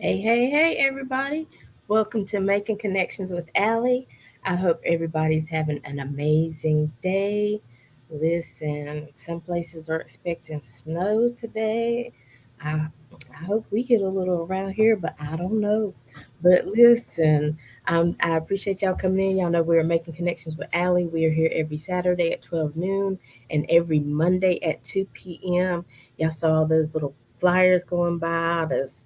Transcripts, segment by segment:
Hey, hey, hey, everybody. Welcome to Making Connections with Aly. I hope everybody's having an amazing day. Listen, some places are expecting snow today. I hope we get a little around here, but I don't know. But listen, I appreciate y'all coming in. Y'all know we're Making Connections with Aly. We are here every Saturday at 12 noon and every Monday at 2 p.m. Y'all saw those little flyers going by, those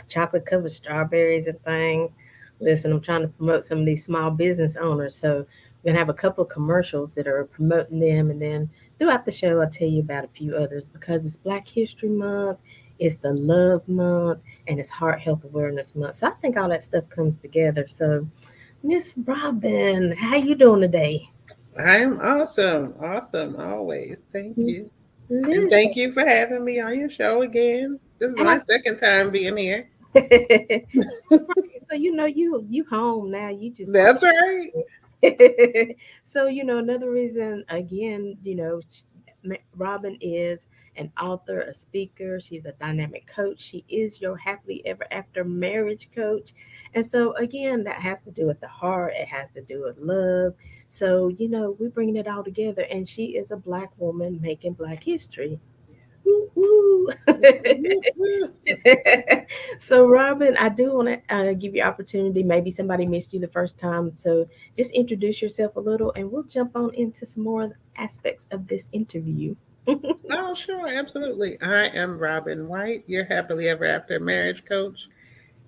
chocolate covered strawberries and things. Listen, I'm trying to promote some of these small business owners. So we're gonna have a couple of commercials that are promoting them, and then throughout the show I'll tell you about a few others because it's Black History Month, it's the Love Month, and it's Heart Health Awareness Month. So I think all that stuff comes together. So Miss Robin, how you doing today? I am awesome. Awesome always. Thank you. And Listen, thank you for having me on your show again. This is my ab- second time being here. all right. So you home now. You just pop. That's right. So, another reason, again, Robin is an author, a speaker. She's a dynamic coach. She is your happily ever after marriage coach. And so, again, that has to do with the heart, it has to do with love. So, we're bringing it all together. And she is a Black woman making Black history. Woo, woo. So, Robin, I do want to give you opportunity. Maybe somebody missed you the first time, so just introduce yourself a little, and we'll jump on into some more aspects of this interview. Oh, sure. Absolutely. I am Robin White, your happily ever after marriage coach.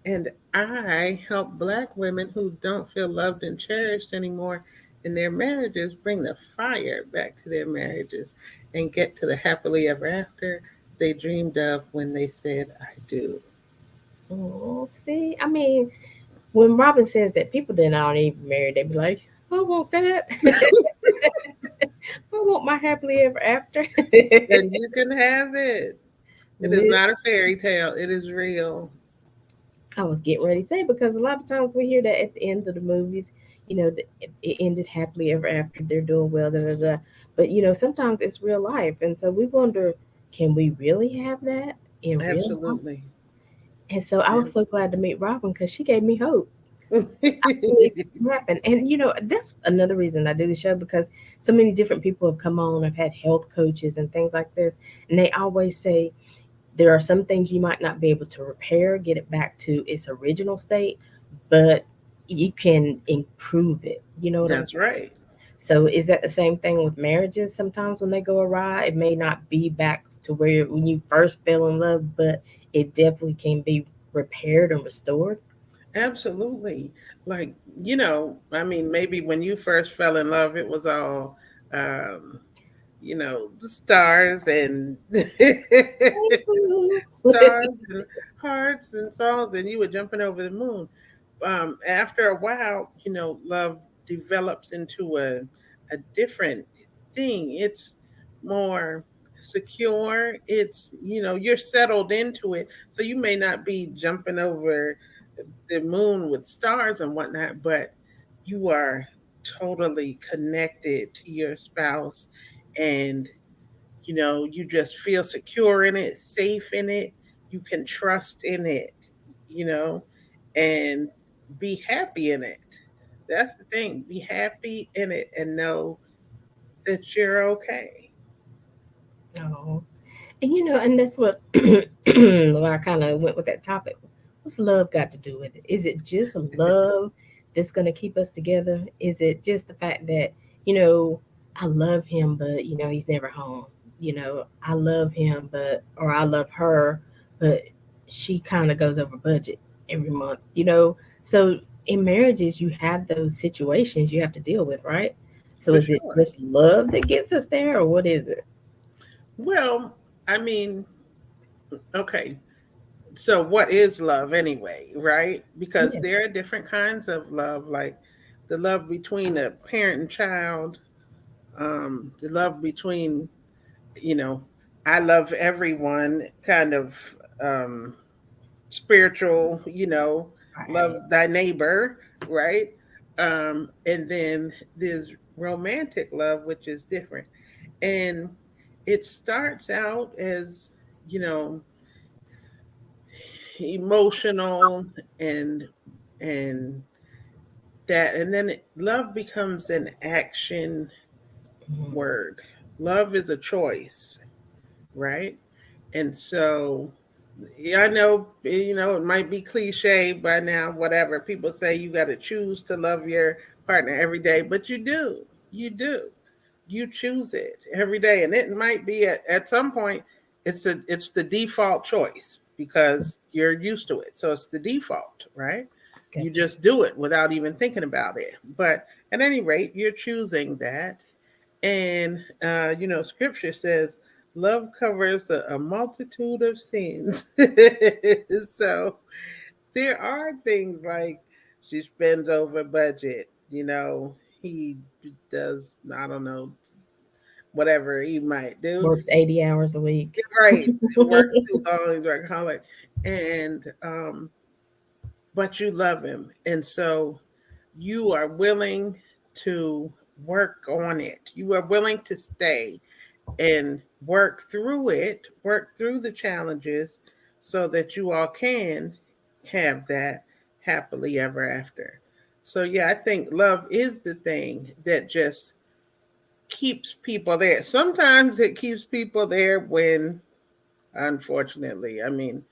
And I help Black women who don't feel loved and cherished anymore in their marriages bring the fire back to their marriages and get to the happily ever after they dreamed of when they said, I do. Oh, see, I mean, when Robin says that, people that aren't even married, they be like, "I want that. I want my happily ever after." And you can have it. It is Listen, not a fairy tale, it is real. I was getting ready to say because a lot of times we hear that at the end of the movies, it ended happily ever after. They're doing well, da da da. But sometimes it's real life, and so we wonder, can we really have that in real life? Absolutely. And so I was Yeah. so glad to meet Robin because she gave me hope. I think it can happen. And that's another reason I do the show because so many different people have come on. I've had health coaches and things like this, and they always say there are some things you might not be able to repair, get it back to its original state, but you can improve it. You know what I'm That's saying? right. So is that the same thing with marriages? Sometimes when they go awry, it may not be back to where when you first fell in love, but it definitely can be repaired and restored. Absolutely. Like, I mean, maybe when you first fell in love, it was all, the stars and stars and hearts and songs, and you were jumping over the moon. After a while, love develops into a different thing. It's more secure. You're settled into it. So you may not be jumping over the moon with stars and whatnot, but you are totally connected to your spouse, and you just feel secure in it, safe in it, you can trust in it, you know, and be happy in it. That's the thing. Be happy in it and know that you're okay. Oh. And that's what where I kind of went with that topic. What's love got to do with it? Is it just love that's going to keep us together? Is it just the fact that, you know, I love him, but, he's never home? I love him, or I love her, but she kind of goes over budget every month, So in marriages, you have those situations you have to deal with, right? So For is it sure. just love that gets us there, or what is it? Well, I mean, okay. So what is love anyway, right? Because Yeah. there are different kinds of love, like the love between a parent and child, the love between, you know, I love everyone kind of um, spiritual, love Right. thy neighbor, right? And then there's romantic love, which is different. And it starts out as, you know, emotional, and that, and then love becomes an action Mhm. word. Love is a choice, right? And so, yeah, I know, it might be cliche by now, whatever. People say you got to choose to love your partner every day, but you do. You do. You choose it every day. And it might be at some point, it's the default choice because you're used to it. So it's the default, right? You Gotcha. just do it without even thinking about it. But at any rate, you're choosing that. And, scripture says, love covers a multitude of sins. So there are things like she spends over budget, he does, I don't know, whatever he might do. Works 80 hours a week. Right. Works too long, he's workaholic. And, but you love him. And so you are willing to work on it. You are willing to stay and work through it, work through the challenges so that you all can have that happily ever after. So, yeah, I think love is the thing that just keeps people there. Sometimes it keeps people there when, unfortunately, I mean,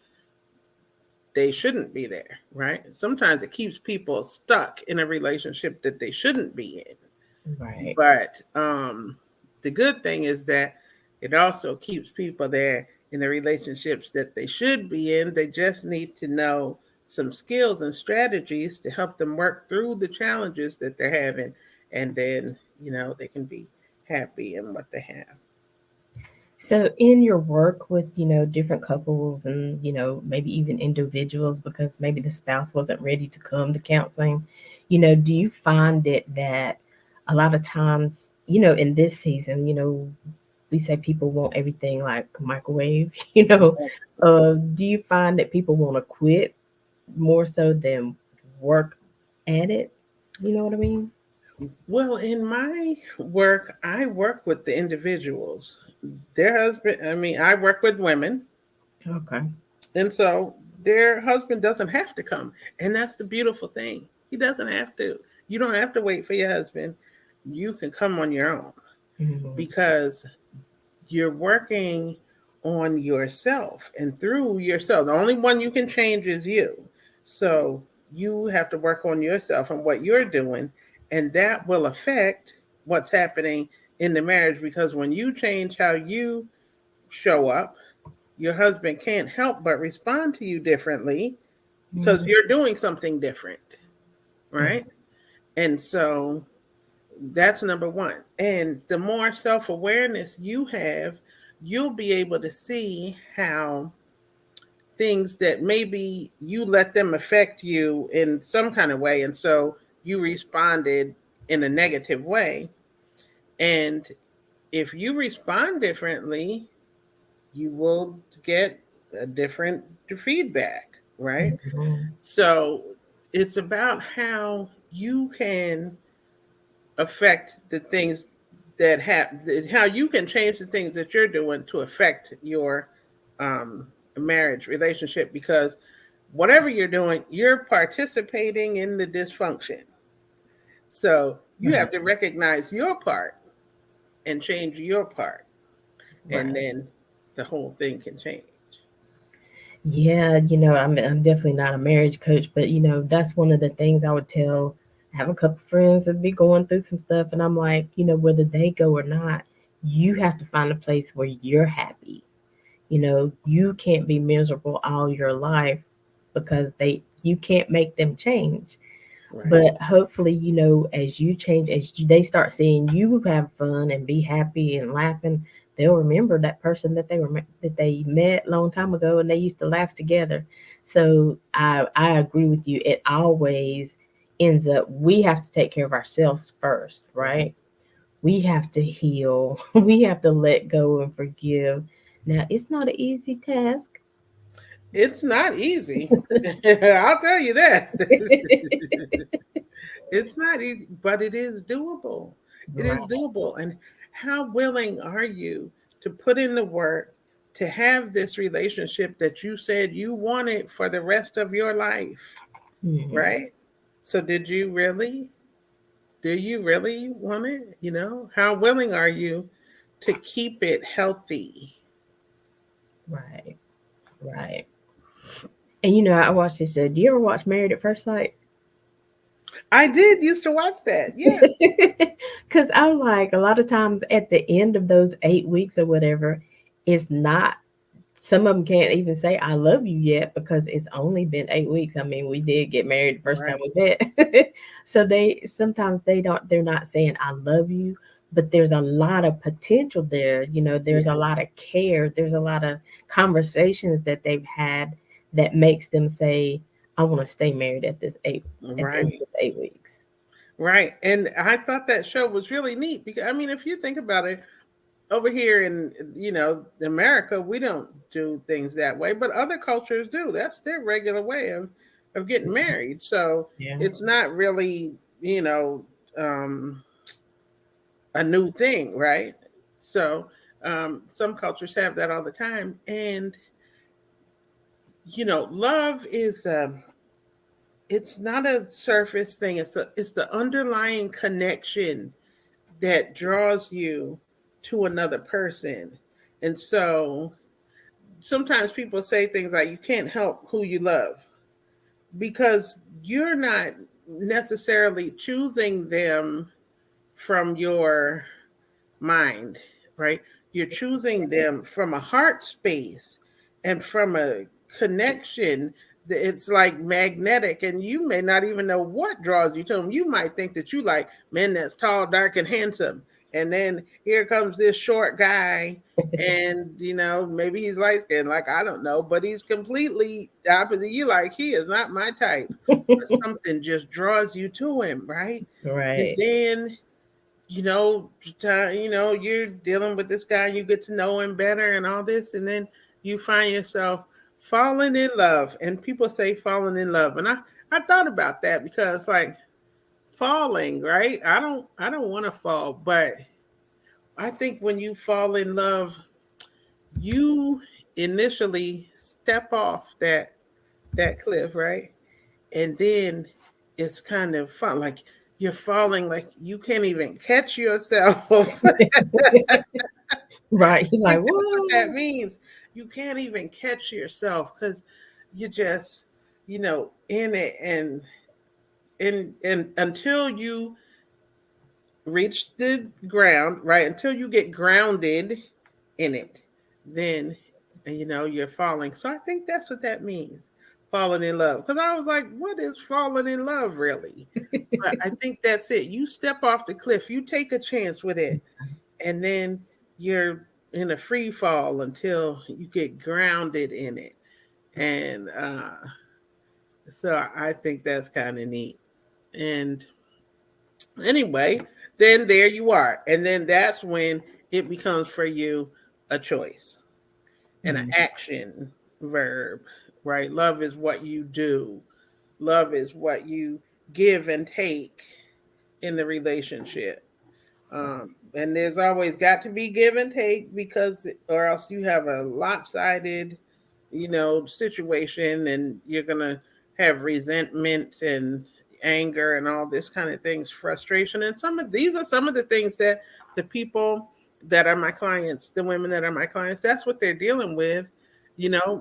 they shouldn't be there, right? Sometimes it keeps people stuck in a relationship that they shouldn't be in. Right. But the good thing is that it also keeps people there in the relationships that they should be in. They just need to know some skills and strategies to help them work through the challenges that they're having. And then, they can be happy in what they have. So, in your work with, different couples and, maybe even individuals, because maybe the spouse wasn't ready to come to counseling, do you find it that a lot of times, in this season, we say people want everything like microwave, do you find that people want to quit more so than work at it? You know what I mean? Well, in my work, I work with the individuals. Their husband, I mean, I work with women. Okay. And so their husband doesn't have to come. And that's the beautiful thing. He doesn't have to. You don't have to wait for your husband. You can come on your own Mhm. because you're working on yourself and through yourself. The only one you can change is you. So you have to work on yourself and what you're doing. And that will affect what's happening in the marriage because when you change how you show up, your husband can't help but respond to you differently because Mhm. you're doing something different, Yeah. right? And so that's number one. And the more self awareness you have, you'll be able to see how things that maybe you let them affect you in some kind of way. And so you responded in a negative way. And if you respond differently, you will get a different feedback, right? Mhm. So it's about how you can affect the things that how you can change the things that you're doing to affect your marriage relationship because whatever you're doing, you're participating in the dysfunction. So you Right. have to recognize your part and change your part, and Right. then the whole thing can change. Yeah, I'm definitely not a marriage coach, but that's one of the things I would tell. I have a couple friends that be going through some stuff, and I'm like, whether they go or not, you have to find a place where you're happy. You can't be miserable all your life because you can't make them change. Right. But hopefully, as you change, they start seeing you have fun and be happy and laughing, they'll remember that person that they met a long time ago, and they used to laugh together. So I agree with you. It always ends up we have to take care of ourselves first, Right. right? We have to heal. We have to let go and forgive. Now, it's not an easy task. It's not easy. I'll tell you that. It's not easy, but it is doable. It is Right. doable. And how willing are you to put in the work to have this relationship that you said you wanted for the rest of your life, Mhm. right? So did you really? Do you really want it? How willing are you to keep it healthy? Right. Right. And I watched this show. Do you ever watch Married at First Sight? I did used to watch that. Yes. Because I'm like, a lot of times at the end of those 8 weeks or whatever, it's not, some of them can't even say I love you yet because it's only been 8 weeks. I mean, we did get married the first time Right. we met. So they sometimes they're not saying I love you, but there's a lot of potential there. There's a Yes. lot of care, there's a lot of conversations that they've had that makes them say, I want to stay married at the end of Right. this 8 weeks. Right. And I thought that show was really neat because I mean, if you think about it, over here in America, we don't do things that way, but other cultures do. That's their regular way of getting married. So Yeah. it's not really, you know, um, a new thing, right? So some cultures have that all the time, and love is it's not a surface thing. It's the underlying connection that draws you to another person. And so sometimes people say things like you can't help who you love because you're not necessarily choosing them from your mind, right? You're choosing them from a heart space and from a connection. It's like magnetic, and you may not even know what draws you to them. You might think that you like men that's tall, dark, and handsome, and then here comes this short guy, and maybe he's light skinned, like I don't know, but he's completely opposite. You like he is not my type, but something just draws you to him, right? And Right. then you're dealing with this guy and you get to know him better and all this, and then you find yourself falling in love. And people say falling in love, and I thought about that because like falling, right? I don't want to fall, but I think when you fall in love, you initially step off that cliff, right? And then it's kind of fun, like you're falling like you can't even catch yourself. Right. You're like, Think that's what what? that means. You can't even catch yourself because you just, in it, and until you reach the ground, right? Until you get grounded in it, then you're falling. So I think that's what that means, falling in love. Because I was like, what is falling in love really? But I think that's it. You step off the cliff, you take a chance with it, and then you're in a free fall until you get grounded in it. And so I think that's kind of neat. And anyway, then there you are. And then that's when it becomes for you a choice and an Mm, action verb, right? Love is what you do, love is what you give and take in the relationship. And there's always got to be give and take because, or else you have a lopsided, situation, and you're gonna have resentment and anger and all this kind of things, frustration. And some of these are some of the things that the people that are my clients, the women that are my clients, that's what they're dealing with,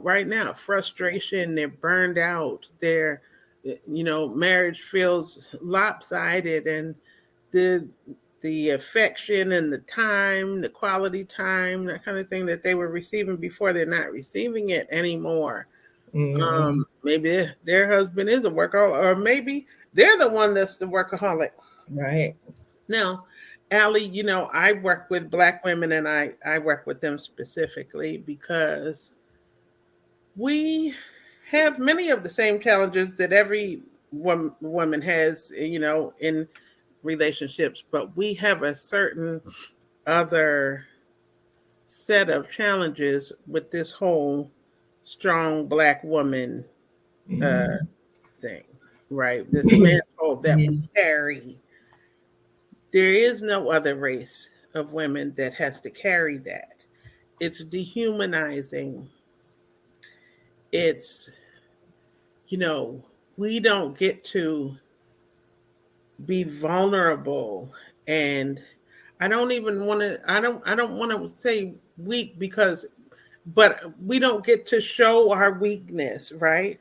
right now. Frustration, they're burned out, their, marriage feels lopsided, and the the affection and the time, the quality time, that kind of thing that they were receiving before, they're not receiving it anymore. mm, Maybe their husband is a workaholic, or maybe they're the one that's the workaholic. right. Now, Aly, I work with Black women, and I work with them specifically because we have many of the same challenges that every woman has, in relationships, but we have a certain other set of challenges with this whole strong Black woman uh, Mhm. thing, right? This mantle that Yeah. we carry. There is no other race of women that has to carry that. it's dehumanizing. It's, you know, we don't get to be vulnerable. And I don't want to say weak, because but we don't get to show our weakness, right?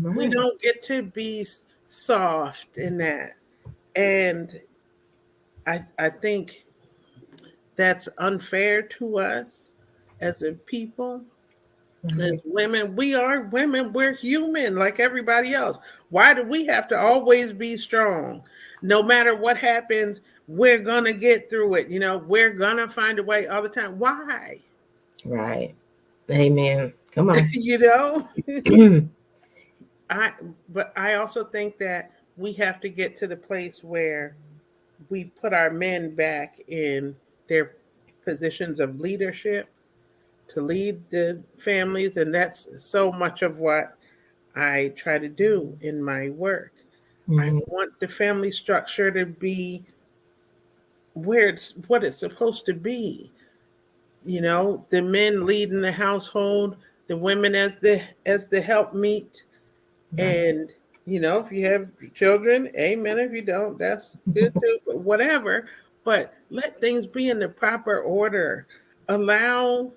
We Right. don't get to be soft in that. And I think that's unfair to us as a people. Right. As women, we are women. We're human like everybody else. Why do we have to always be strong? No matter what happens, we're going to get through it. We're going to find a way all the time. Why? Right. Amen. Come on. you know? I but I also think that we have to get to the place where we put our men back in their positions of leadership to lead the families, and that's so much of what I try to do in my work. I Mhm. want the family structure to be where it's what it's supposed to be. The men leading the household, the women as the helpmeet, Right. and if you have children, amen. If you don't, that's good too. But whatever. But let things be in the proper order. Allow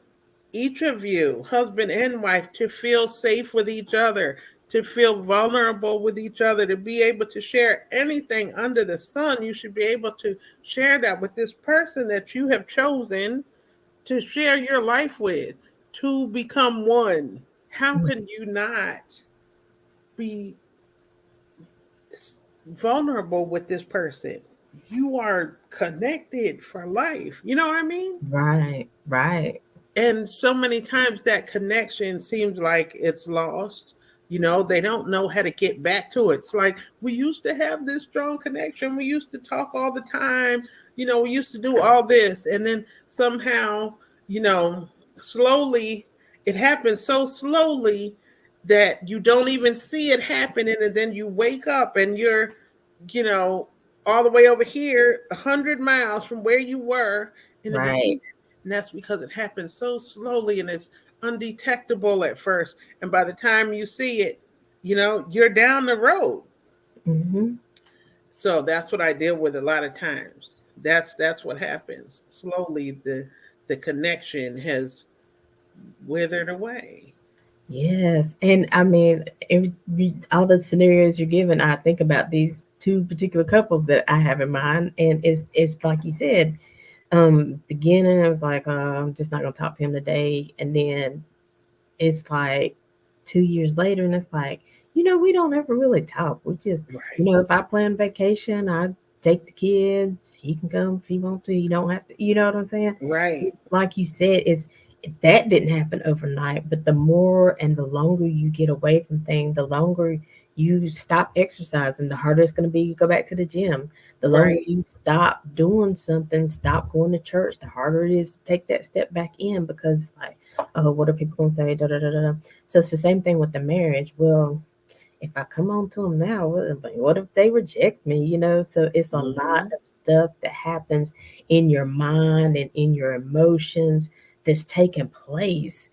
each of you, husband and wife, to feel safe with each other, to feel vulnerable with each other, to be able to share anything under the sun. You should be able to share that with this person that you have chosen to share your life with, to become one. How can you not be vulnerable with this person? You are connected for life. You know what I mean? Right. Right. And so many times that connection seems like it's lost. They don't know how to get back to it. It's like we used to have this strong connection. We used to talk all the time. We used to do all this. And then somehow, you know, slowly, it happens so slowly that you don't even see it happening. And then you wake up and you're, you know, all the way over here, 100 miles from where you were in the beginning. Right. And that's because it happens so slowly and it's undetectable at first. And by the time you see it, you're down the road. Mhm. So that's what I deal with a lot of times. That's what happens. Slowly the connection has withered away. Yes, and I mean, all the scenarios you're given, I think about these two particular couples that I have in mind, and it's like you said, beginning I was like, I'm just not gonna talk to him today, and then it's like 2 years later, and it's like, we don't ever really talk. We just, Right. if I plan vacation, I take the kids. He can come if he wants to. You don't have to. You know what I'm saying? Right. Like you said, is that didn't happen overnight, but the more and the longer you get away from things, the longer you stop exercising, the harder it's going to be you go back to the gym. The longer Right. you stop doing something, stop going to church, the harder it is to take that step back in because it's like, oh, what are people going to say? Da, da, da, da, da. So it's the same thing with the marriage. Well, if I come on to them now, what if they reject me? So it's a lot Hmm. of stuff that happens in your mind and in your emotions that's taking place.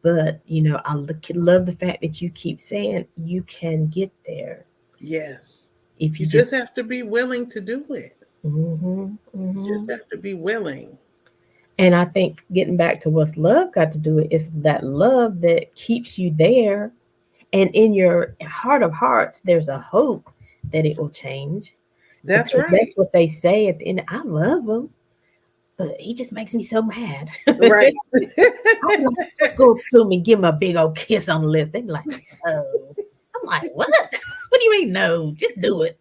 But love the fact that you keep saying you can get there Yes. if you You just just. have to be willing to do it. Hmm. You Hmm. just have to be willing. And I think getting back to what's love got to do it is that love that keeps you there. And in your heart of hearts, there's a hope that it will change That's because that's right. what they say at the end. I love him, but he just makes me so mad. Right. I be like, just go up to him and give him a big old kiss on the lips. They be like, no. I'm like, what? What do you mean no? Just do it.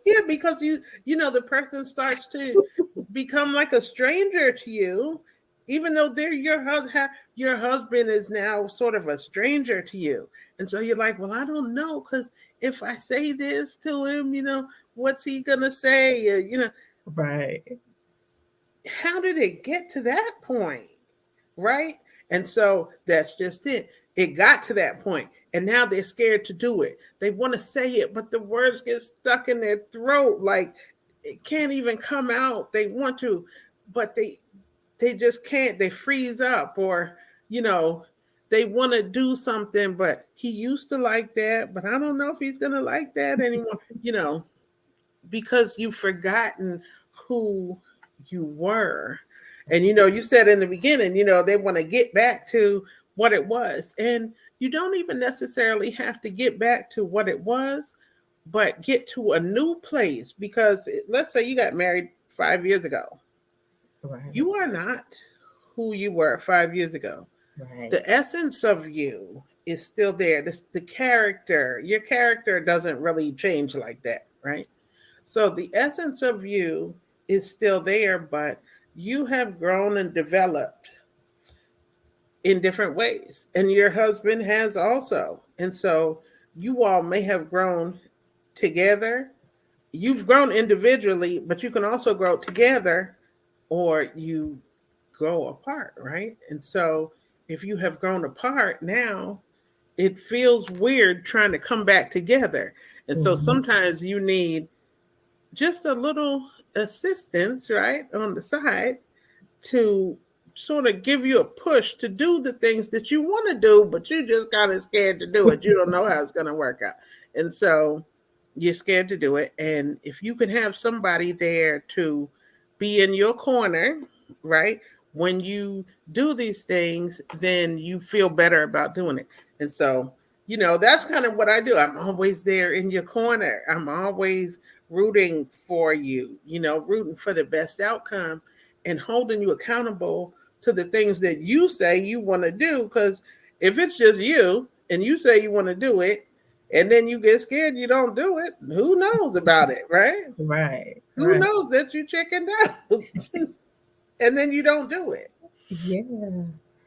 Yeah, because the person starts to become like a stranger to you, even though they're your husband is now sort of a stranger to you, and so you're like, well, I don't know, because if I say this to him, what's he gonna say? Right. How did it get to that point, right? And so that's just it. It got to that point, and now they're scared to do it. They want to say it, but the words get stuck in their throat, like it can't even come out. They want to, but they just can't. They freeze up, or you know, they want to do something, but he used to like that, but I don't know if he's gonna like that anymore. Because you've forgotten who you were. And you said in the beginning, they want to get back to what it was. And you don't even necessarily have to get back to what it was, but get to a new place. Because let's say you got married 5 years ago. Right. You are not who you were 5 years ago. Right. The essence of you is still there. The character, your character doesn't really change like that, right? So the essence of you is still there, but you have grown and developed in different ways. And your husband has also. And so you all may have grown together. You've grown individually, but you can also grow together or you grow apart, right? And so if you have grown apart now, it feels weird trying to come back together. And so Mhm. sometimes you need just a little assistance, right, on the side to sort of give you a push to do the things that you want to do, but you're just kind of scared to do it. You don't know how it's going to work out. And so you're scared to do it. And if you can have somebody there to be in your corner, right, when you do these things, then you feel better about doing it. And so, that's kind of what I do. I'm always there in your corner. I'm always rooting for you, rooting for the best outcome and holding you accountable to the things that you say you want to do. Because if it's just you and you say you want to do it, and then you get scared, you don't do it, who knows about it, right? Right. Who Right. knows that you chickened out and then you don't do it? Yeah.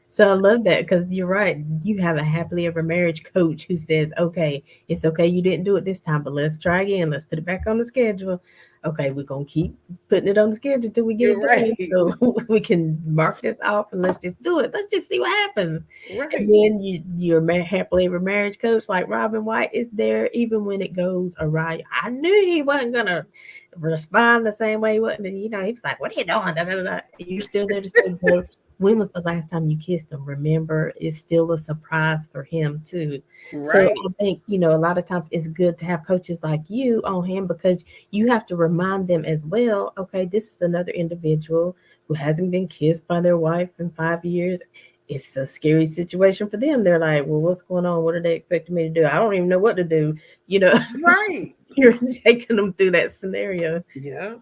So I love that because you're right. You have a happily ever marriage coach who says, okay, it's okay you didn't do it this time, but let's try again. Let's put it back on the schedule. Okay, we're going to keep putting it on the schedule till we get You're it right. done. So we can mark this off and let's just do it. Let's just see what happens. And Right. then your happily ever marriage coach, like Robin White, is there even when it goes awry. I knew he wasn't going to respond the same way he wasn't. He's like, what are you doing? Da, da, da, da. You're still there to say, "Bro, when was the last time you kissed him? Remember, it's still a surprise for him too." So Right. I think, a lot of times it's good to have coaches like you on hand because you have to remind them as well, okay, this is another individual who hasn't been kissed by their wife in 5 years. It's a scary situation for them. They're like, well, what's going on? What are they expecting me to do? I don't even know what to do. You know, Right. you're taking them through that scenario. Yeah.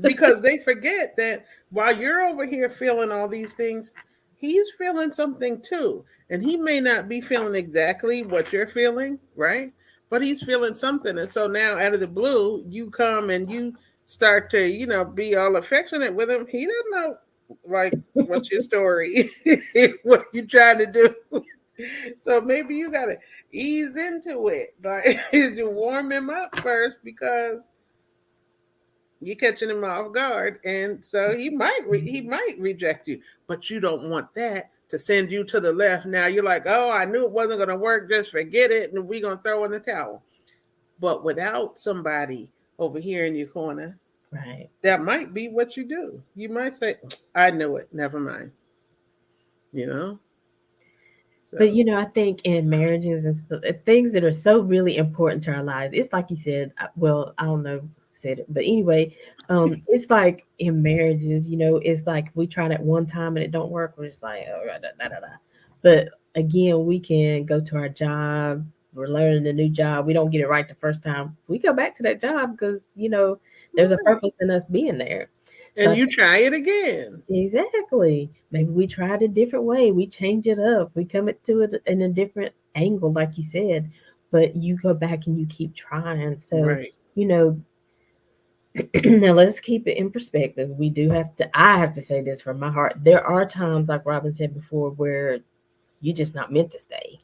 Because they forget that while you're over here feeling all these things, he's feeling something too. And he may not be feeling exactly what you're feeling, right? But he's feeling something. And so now out of the blue, you come and you start to, be all affectionate with him. He doesn't know, like, what's your story? What are you trying to do? So maybe you got to ease into it. Like, you warm him up first because you're catching him off guard, and so he might reject you, but you don't want that to send you to the left. Now you're like, oh, I knew it wasn't going to work. Just forget it, and we're going to throw in the towel. But without somebody over here in your corner, Right. that might be what you do. You might say, I knew it. Never mind. You know. But So I think in marriages and things that are so really important to our lives, it's like you said. Well, I don't know who said it, but anyway, it's like in marriages, it's like we tried it one time and it don't work. We're just like, oh, da, da, da, da. But again, we can go to our job. We're learning a new job. We don't get it right the first time. We go back to that job because there's a right. purpose in us being there. And So you try it again. exactly. Maybe we try it a different way. We change it up. We come it to it in a different angle, like you said. But you go back and you keep trying. So, Right. you know, now let's keep it in perspective. We do have to, I have to say this from my heart. There are times, like Robin said before, where you're just not meant to stay.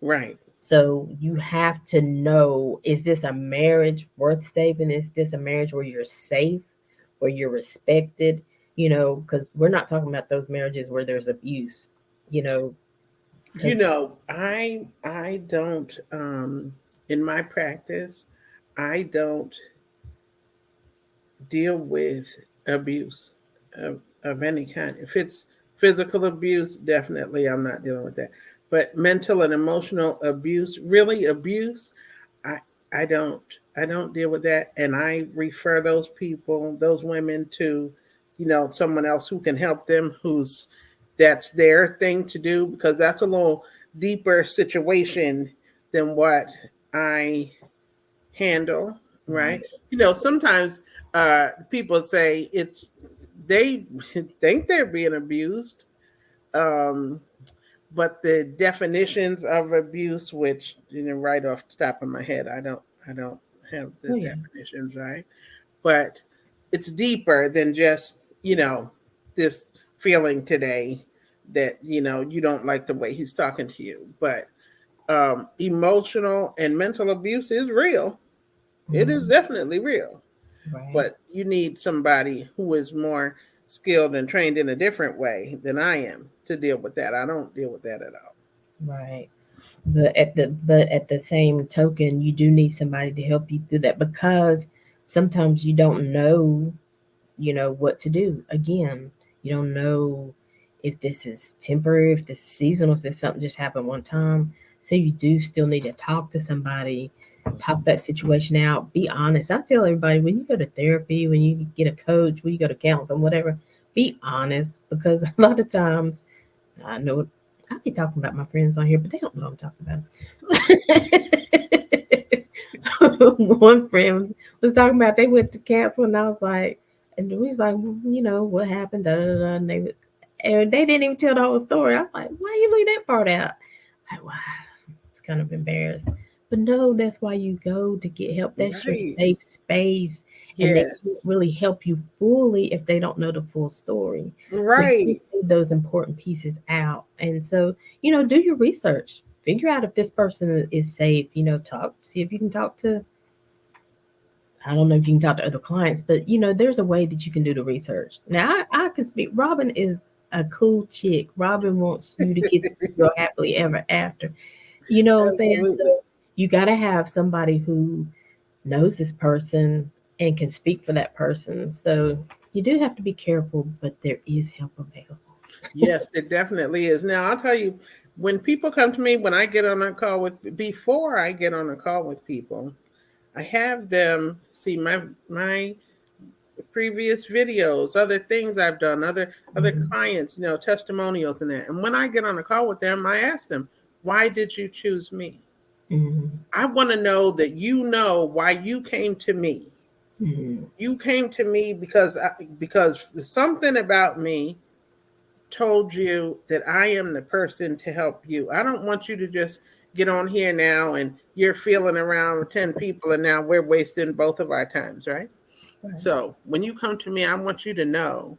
Right. So you have to know, is this a marriage worth saving? Is this a marriage where you're safe, where you're respected? Because we're not talking about those marriages where there's abuse, because I don't in my practice, I don't deal with abuse. of any kind. If it's physical abuse, definitely I'm not dealing with that. But mental and emotional abuse, really abuse, I I don't I don't deal with that, and I refer those people, those women to, someone else who can help them, who's that's their thing to do, because that's a little deeper situation than what I handle, right? Right. Sometimes people say they think they're being abused, um, but the definitions of abuse, which right off the top of my head, I don't have the Oh yeah. definitions right, but it's deeper than just this feeling today that you don't like the way he's talking to you, but emotional and mental abuse is real. It is Mhm. definitely real, Right. but you need somebody who is more skilled and trained in a different way than I am to deal with that. I don't deal with that at all. Right. But at the same token, you do need somebody to help you through that, because sometimes you don't know, what to do. Again, you don't know if this is temporary, if this is seasonal, if this something just happened one time. So you do still need to talk to somebody, talk that situation out, be honest. I tell everybody, when you go to therapy, when you get a coach, when you go to counseling, whatever, be honest, because a lot of times I know I be talking about my friends on here, but they don't know what I'm talking about. One friend was talking about they went to cancel, and I was like, and we was like, well, what happened? Da, da, da, and they didn't even tell the whole story. I was like, why you leave that part out? Like, wow, it's kind of embarrassed. But no, that's why you go to get help. That's your Right. safe space. And they can't Yes. really help you fully if they don't know the full story. So you Right. leave those important pieces out. And so, do your research. Figure out if this person is safe. See if you can talk to, I don't know if you can talk to other clients, but there's a way that you can do the research. Now, I can speak. Robin is a cool chick. Robin wants you to get your happily ever after. You know what I'm saying? So Absolutely. you got to have somebody who knows this person and can speak for that person. So you do have to be careful, but there is help available. Yes, it definitely is. Now, I'll tell you, when people come to me, when I get on a call before I get on a call with people, I have them see my previous videos, other things I've done, other Mhm. clients, testimonials and that. And when I get on a call with them, I ask them, "Why did you choose me?" Mhm. I want to know that you know why you came to me. Mhm. You came to me because something about me told you that I am the person to help you. I don't want you to just get on here now and you're feeling around with 10 people and now we're wasting both of our times, right? Right. So when you come to me, I want you to know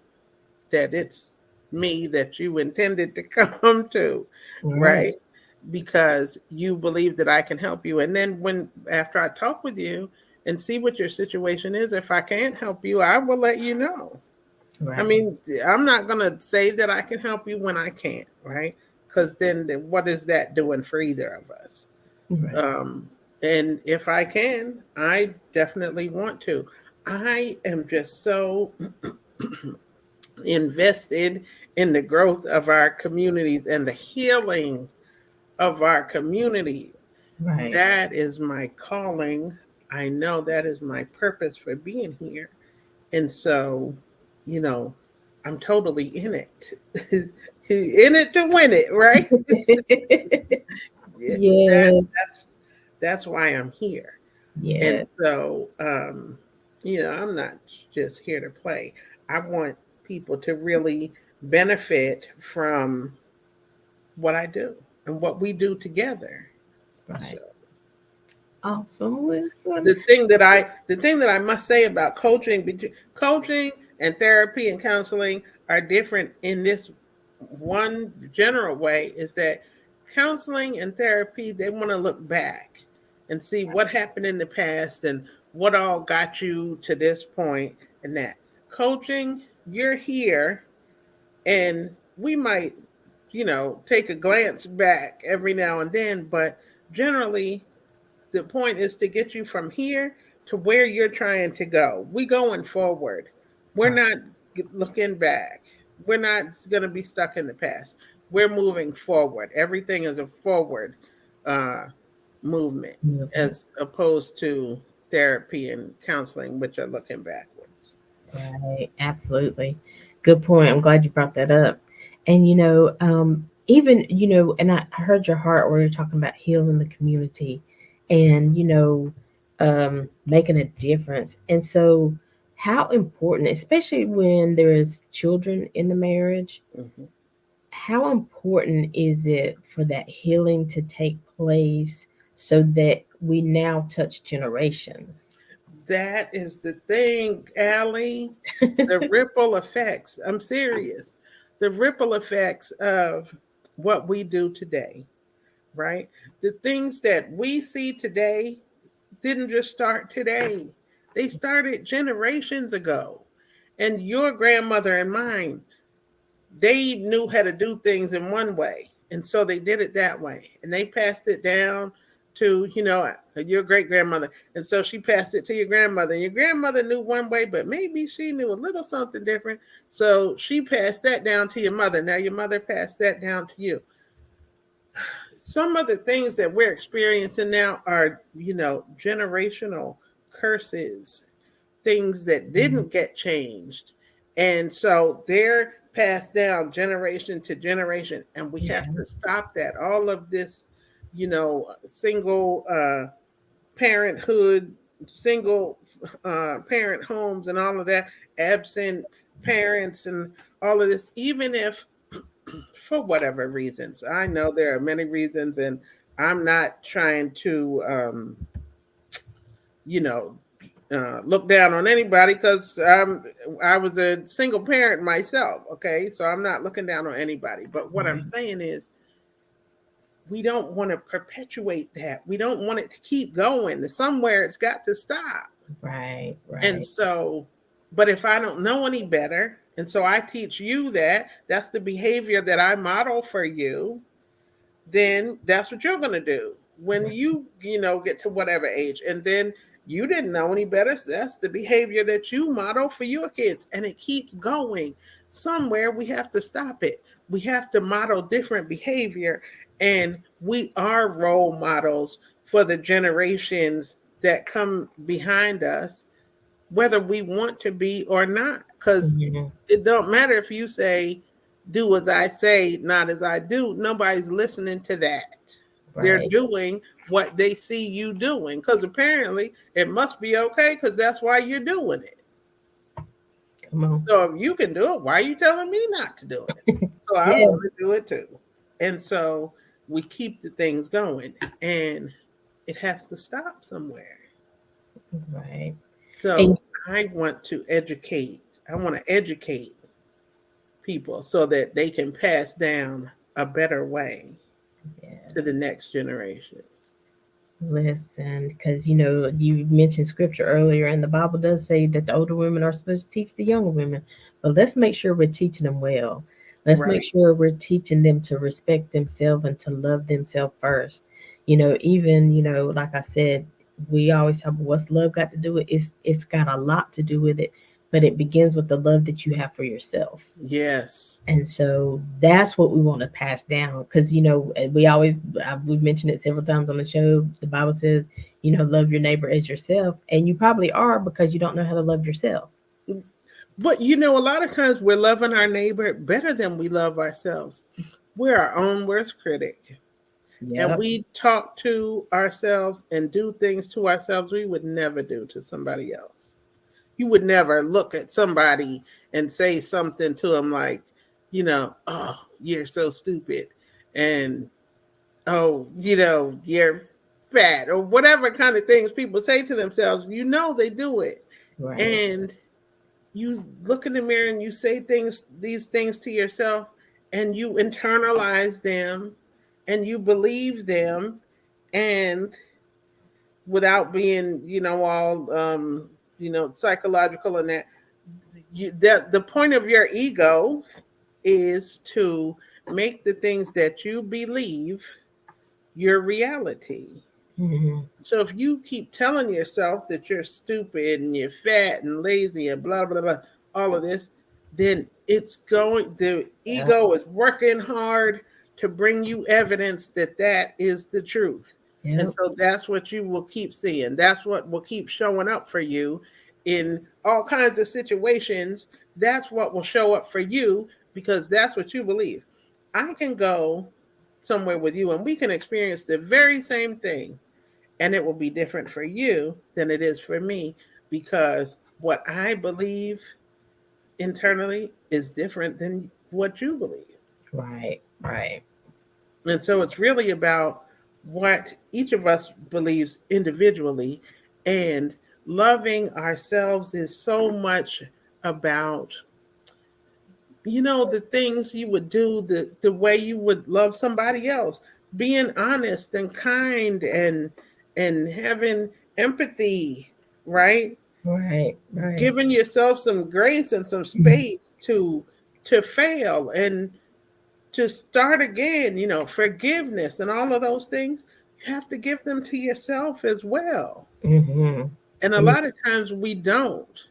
that it's me that you intended to come to, Right. right? Because you believe that I can help you. And then after I talk with you and see what your situation is, if I can't help you, I will let you know. I Right. mean, I'm not going to say that I can help you when I can't, right? Because then what is that doing for either of us? Right. Um, and if I can, I definitely want to. I am just so invested in the growth of our communities and the healing of our communities. Right. That is my calling. I know that is my purpose for being here. And so, you know, I'm totally in it. In it to win it, right? Yeah, Yes. that's why I'm here. And Yes. so, I'm not just here to play. I want people to really benefit from what I do and what we do together. So Right. Awesome. Listen. the thing that I must say about coaching and therapy and counseling are different in this one general way, is that counseling and therapy, they want to look back and see what happened in the past and what all got you to this point. And that coaching, you're here, and we might take a glance back every now and then, but generally the point is to get you from here to where you're trying to go. We going forward. We're Right. not. looking back. We're not going to be stuck in the past. We're moving forward. Everything is a forward uh, movement movement. as opposed to therapy and counseling, which are looking backwards. Right, absolutely. Good point. I'm glad you brought that up. And even and I heard your heart where you're talking about healing the community, and making a difference. And so, how important, especially when there is children in the marriage, Mhm. how important is it for that healing to take place so that we now touch generations? That is the thing, Allie. The ripple effects. I'm serious. The ripple effects of what we do today, right? The things that we see today didn't just start today, they started generations ago. And your grandmother and mine, they knew how to do things in one way. And so they did it that way. And they passed it down to, your great grandmother. And so she passed it to your grandmother. And your grandmother knew one way, but maybe she knew a little something different. So she passed that down to your mother. Now your mother passed that down to you. Some of the things that we're experiencing now are, generational curses, things that didn't get changed. And so they're passed down generation to generation. And we have Yeah. to stop that. All of this, single parenthood, single parent homes, and all of that, absent parents, and all of this, even if for whatever reasons. I know there are many reasons, and I'm not trying to, you know, look down on anybody because I was a single parent myself. Okay, so I'm not looking down on anybody. But what I'm Right. saying is, we don't want to perpetuate that. We don't want it to keep going. Somewhere it's got to stop. Right. And Right. so, but if I don't know any better, and so I teach you that, that's the behavior that I model for you, then that's what you're going to do when Right. you get to whatever age. And then you didn't know any better, so that's the behavior that you model for your kids, and it keeps going. Somewhere we have to stop it. We have to model different behavior, and we are role models for the generations that come behind us, whether we want to be or not, because Mhm. it don't matter if you say, do as I say, not as I do. Nobody's listening to that. They're Right. doing what they see you doing, because apparently it must be okay, because that's why you're doing it. Come on. So if you can do it, why are you telling me not to do it? So I'm Yeah. going to do it too. And so we keep the things going, and it has to stop somewhere. Right. And So I want to educate. I want to educate people so that they can pass down a better way to yeah. the next generations. Listen, because you mentioned scripture earlier, and the Bible does say that the older women are supposed to teach the younger women. But let's make sure we're teaching them well. Let's make Right. sure we're teaching them to respect themselves and to love themselves first. Even like I said, we always talk about what's love got to do with it. It's got a lot to do with it, but it begins with the love that you have for yourself. Yes. And so that's what we want to pass down because, we've mentioned it several times on the show. The Bible says, love your neighbor as yourself. And you probably are because you don't know how to love yourself. But a lot of times we're loving our neighbor better than we love ourselves. We're our own worst critic. And Yep. we talk to ourselves and do things to ourselves we would never do to somebody else. You would never look at somebody and say something to them like, oh, you're so stupid. And oh, you're fat, or whatever kind of things people say to themselves. They do it. Right. And you look in the mirror and you say these things to yourself, and you internalize them and you believe them, and without being, all psychological and that, that the point of your ego is to make the things that you believe your reality. Hmm. So if you keep telling yourself that you're stupid and you're fat and lazy and blah blah blah, all of this, then the Yep. ego is working hard to bring you evidence that that is the truth. And Yep. so that's what you will keep seeing. That's what will keep showing up for you in all kinds of situations. That's what will show up for you because that's what you believe. I can go somewhere with you and we can experience the very same thing, and it will be different for you than it is for me because what I believe internally is different than what you believe. Right. Right. And so it's really about what each of us believes individually. And loving ourselves is so much about, the things you would do, the way you would love somebody else, being honest and kind and having empathy, right? Right. Right. Giving yourself some grace and some space to fail and to start again, forgiveness and all of those things. You have to give them to yourself as well. Mm-hmm. And a lot of times we don't.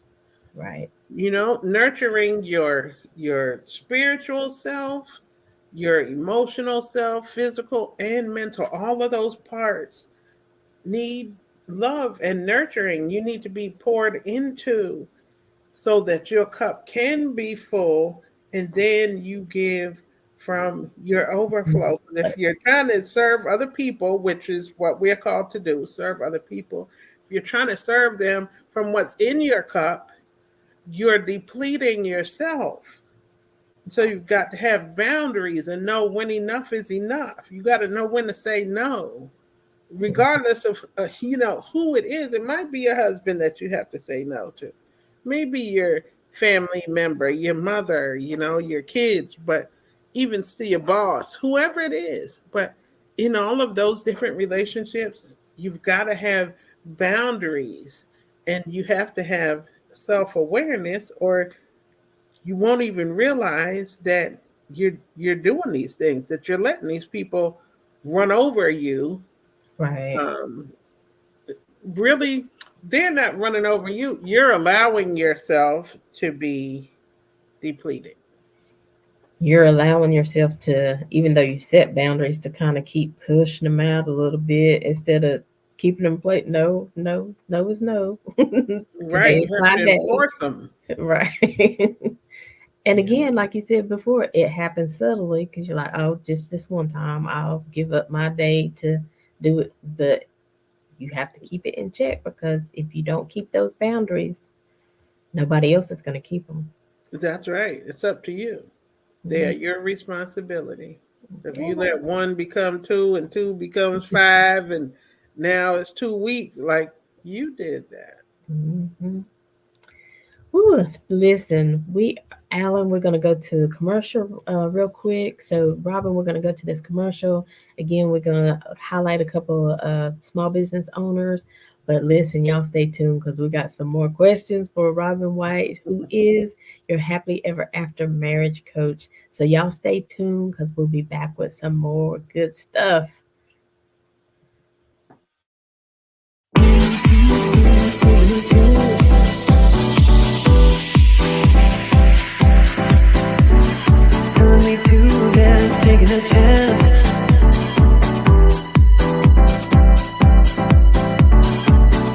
Right. Nurturing your spiritual self, your emotional self, physical and mental, all of those parts need love and nurturing. You need to be poured into so that your cup can be full and then you give from your overflow. And if you're trying to serve other people, which is what we're called to do, serve other people, if you're trying to serve them from what's in your cup, you're depleting yourself. So you've got to have boundaries and know when enough is enough. You got to know when to say no, regardless of who it is. It might be a husband that you have to say no to, maybe your family member, your mother, your kids, but even to your boss, whoever it is. But in all of those different relationships, you've got to have boundaries and you have to have self-awareness, or you won't even realize that you're doing these things, that you're letting these people run over you. Right. um, Really, they're not running over you. You're allowing yourself to be depleted. You're allowing yourself to, even though you set boundaries, to kind of keep pushing them out a little bit instead of keeping them plate. No, no, no is no. Right. Today is You have my to day. enforce them. Right. And Yeah. again, like you said before, it happens subtly because you're like, oh, just this one time, I'll give up my day to do it. But you have to keep it in check because if you don't keep those boundaries, nobody else is going to keep them. That's right. It's up to you. They are your responsibility. If you Yeah. let one become two and two becomes five and now it's 2 weeks, like you did that. Hmm. Ooh, listen, Alan, we're gonna go to commercial real quick. So, Robin, we're gonna go to this commercial again. We're gonna highlight a couple of small business owners. But listen, y'all stay tuned because we got some more questions for Robin White, who is your happily ever after marriage coach. So, y'all stay tuned because we'll be back with some more good stuff. Telling me to dance, taking a chance.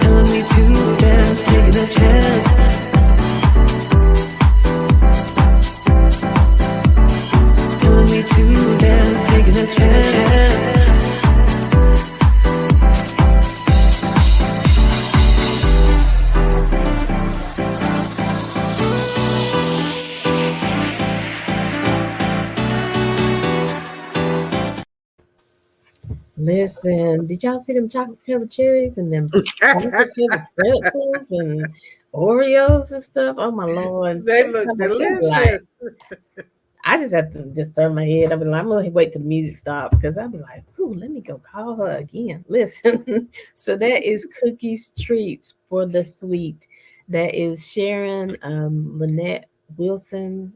Telling me to dance, taking a chance. Telling me to dance, taking a chance. Listen, did y'all see them chocolate covered cherries and them chocolate covered pretzels and Oreos and stuff? Oh my lord! They Every look time I see it, be like, delicious. I just have to just turn my head. I'll be like, I'm gonna wait till the music stop because I'll be like, ooh, let me go call her again. Listen, so that is Cookies Treats for the Sweet. That is Sharon Lynette Wilson.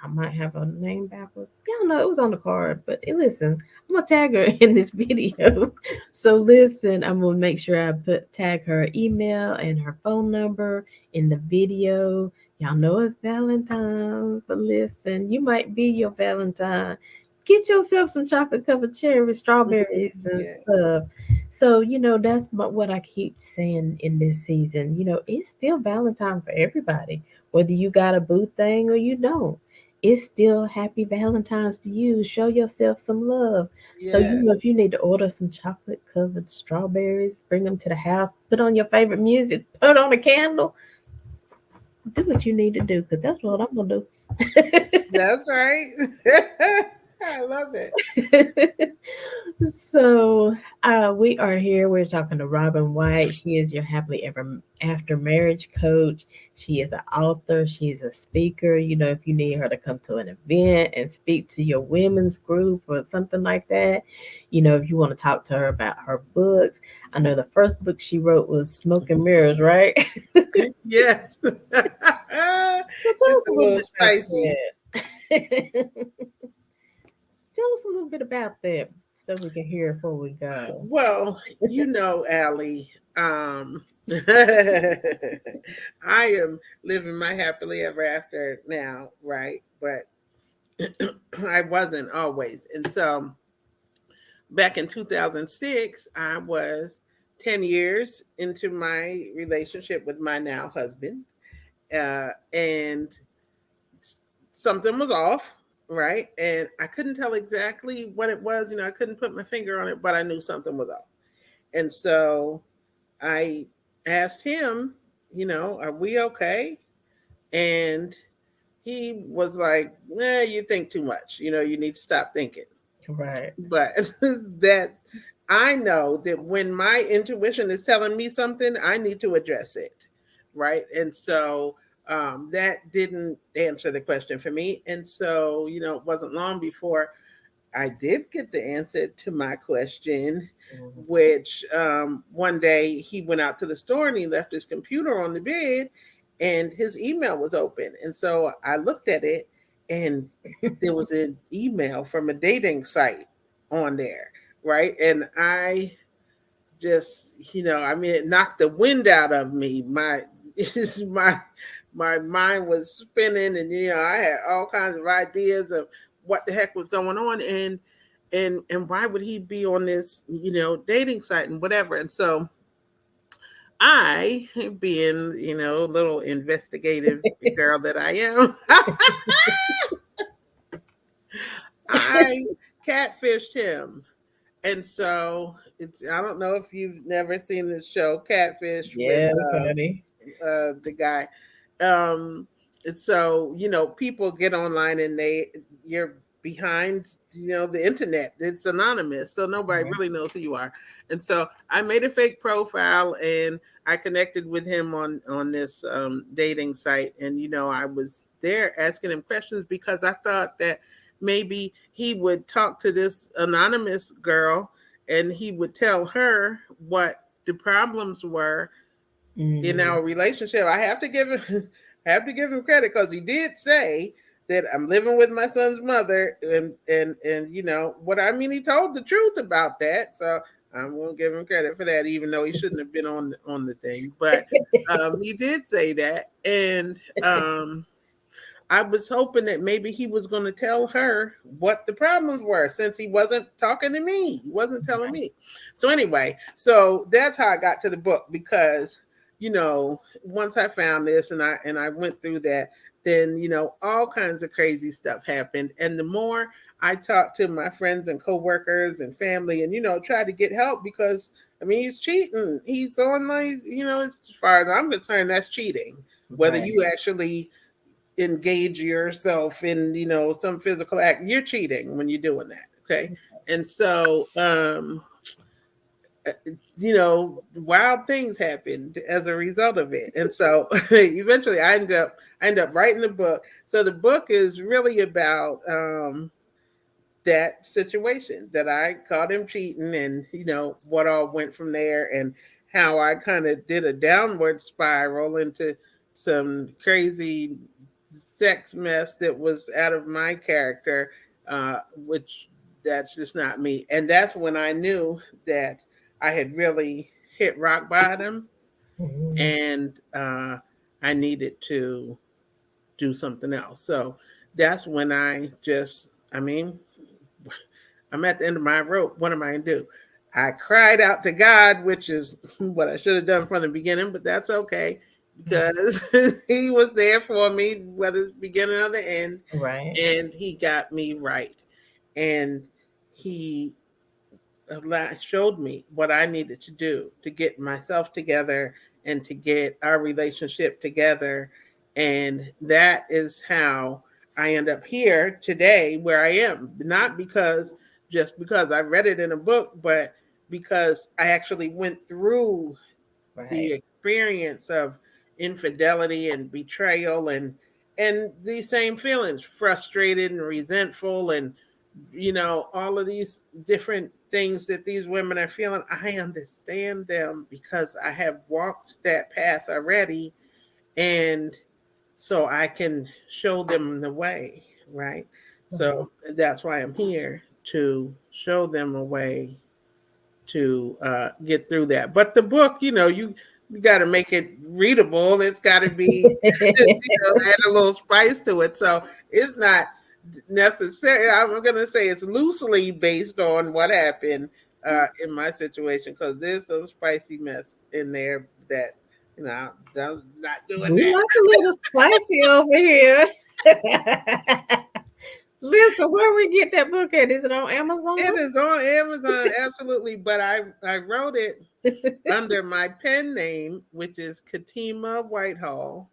I might have her name backwards. Y'all know it was on the card, but listen, I'm gonna tag her in this video. So listen, I'm gonna make sure I put tag her email and her phone number in the video. Y'all know it's Valentine's, but listen, you might be your Valentine. Get yourself some chocolate covered cherry with strawberries and Yeah. stuff. So, that's what I keep saying in this season. It's still Valentine for everybody, whether you got a boo thing or you don't. It's still happy Valentine's to you. Show yourself some love. So, if you Yes. need to order some chocolate covered strawberries, bring them to the house, put on your favorite music, put on a candle, do what you need to do because that's what I'm gonna That's right. I love it. do. So we are here. We're talking to Robin White. She is your happily ever after marriage coach. She is an author. She is a speaker. If you need her to come to an event and speak to your women's group or something like that, if you want to talk to her about her books. I know the first book she wrote was Smoke and Mirrors, right? Yes. So tell It's us a a little little bit about spicy. that. Tell us a little bit about that so we can hear before we go. Well, Allie, I am living my happily ever after now, right? But I wasn't always. And so back in 2006, I was 10 years into my relationship with my now husband. And something was off, right? And I couldn't tell exactly what it was. I couldn't put my finger on it, but I knew something was off. And so I asked him, are we okay? And he was like, you think too much. You need to stop thinking. Right. But that I know that when my intuition is telling me something, I need to address it. Right. And so that didn't answer the question for me. And so, it wasn't long before I did get the answer to my question, which one day he went out to the store and he left his computer on the bed and his email was open. And so I looked at it and there was an email from a dating site on there. Right. And I just, I mean, it knocked the wind out of me. My my mind was spinning, and I had all kinds of ideas of what the heck was going on, and why would he be on this, dating site and whatever. And so I, being, a little investigative girl that I am, I catfished him. And so I don't know if you've never seen this show, Catfish, with Yes, honey. the guy. Um, and so people get online and you're behind the internet. It's anonymous, so nobody Right. really knows who you are. And so I made a fake profile and I connected with him on this dating site, and I was there asking him questions because I thought that maybe he would talk to this anonymous girl and he would tell her what the problems were in Mm. our relationship. I have to give him have to give him credit because he did say that I'm living with my son's mother, and what I mean, he told the truth about that. So I'm gonna give him credit for that, even though he shouldn't have been on the thing. But he did say that, and I was hoping that maybe he was going to tell her what the problems were since he wasn't talking to me. He wasn't telling me. So, anyway, so that's how I got to the book because, once I found this and I went through that, then, all kinds of crazy stuff happened. And the more I talked to my friends and coworkers and family and, tried to get help because, I mean, he's cheating. He's on my, as far as I'm concerned, that's cheating. Whether Right. you actually engage yourself in some physical act, you're cheating when you're doing that. Okay. And so uh, wild things happened as a result of it. And so eventually I end up writing the book. So the book is really about that situation that I caught him cheating, and what all went from there, and how I kind of did a downward spiral into some crazy sex mess that was out of my character, which that's just not me. And that's when I knew that I had really hit rock bottom, Mhm. and I needed to. do something else. So that's when I mean, I'm at the end of my rope. What am I going to do? I cried out to God, which is what I should have done from the beginning, but that's okay because He was there for me, whether it's beginning or the end, Right. and He got me right. And He showed me what I needed to do to get myself together and to get our relationship together. And that is how I end up here today where I am. Not because just because I read it in a book, but because I actually went through the Right. experience of infidelity and betrayal and these same feelings, frustrated and resentful and all of these different things that these women are feeling. I understand them because I have walked that path already, and so I can show them the way, right? Right. So that's why I'm here, to show them a way to get through that. But the book, you got to make it readable. It's got to be, add a little spice to it. So it's not necessary. I'm going to say it's loosely based on what happened in my situation, because there's some spicy mess in there that I'm not doing We that. like a little spicy over here. Listen, where we get that book at? Is it on It Amazon? is on Amazon, absolutely. But I wrote it under my pen name, which is Katima Whitehall.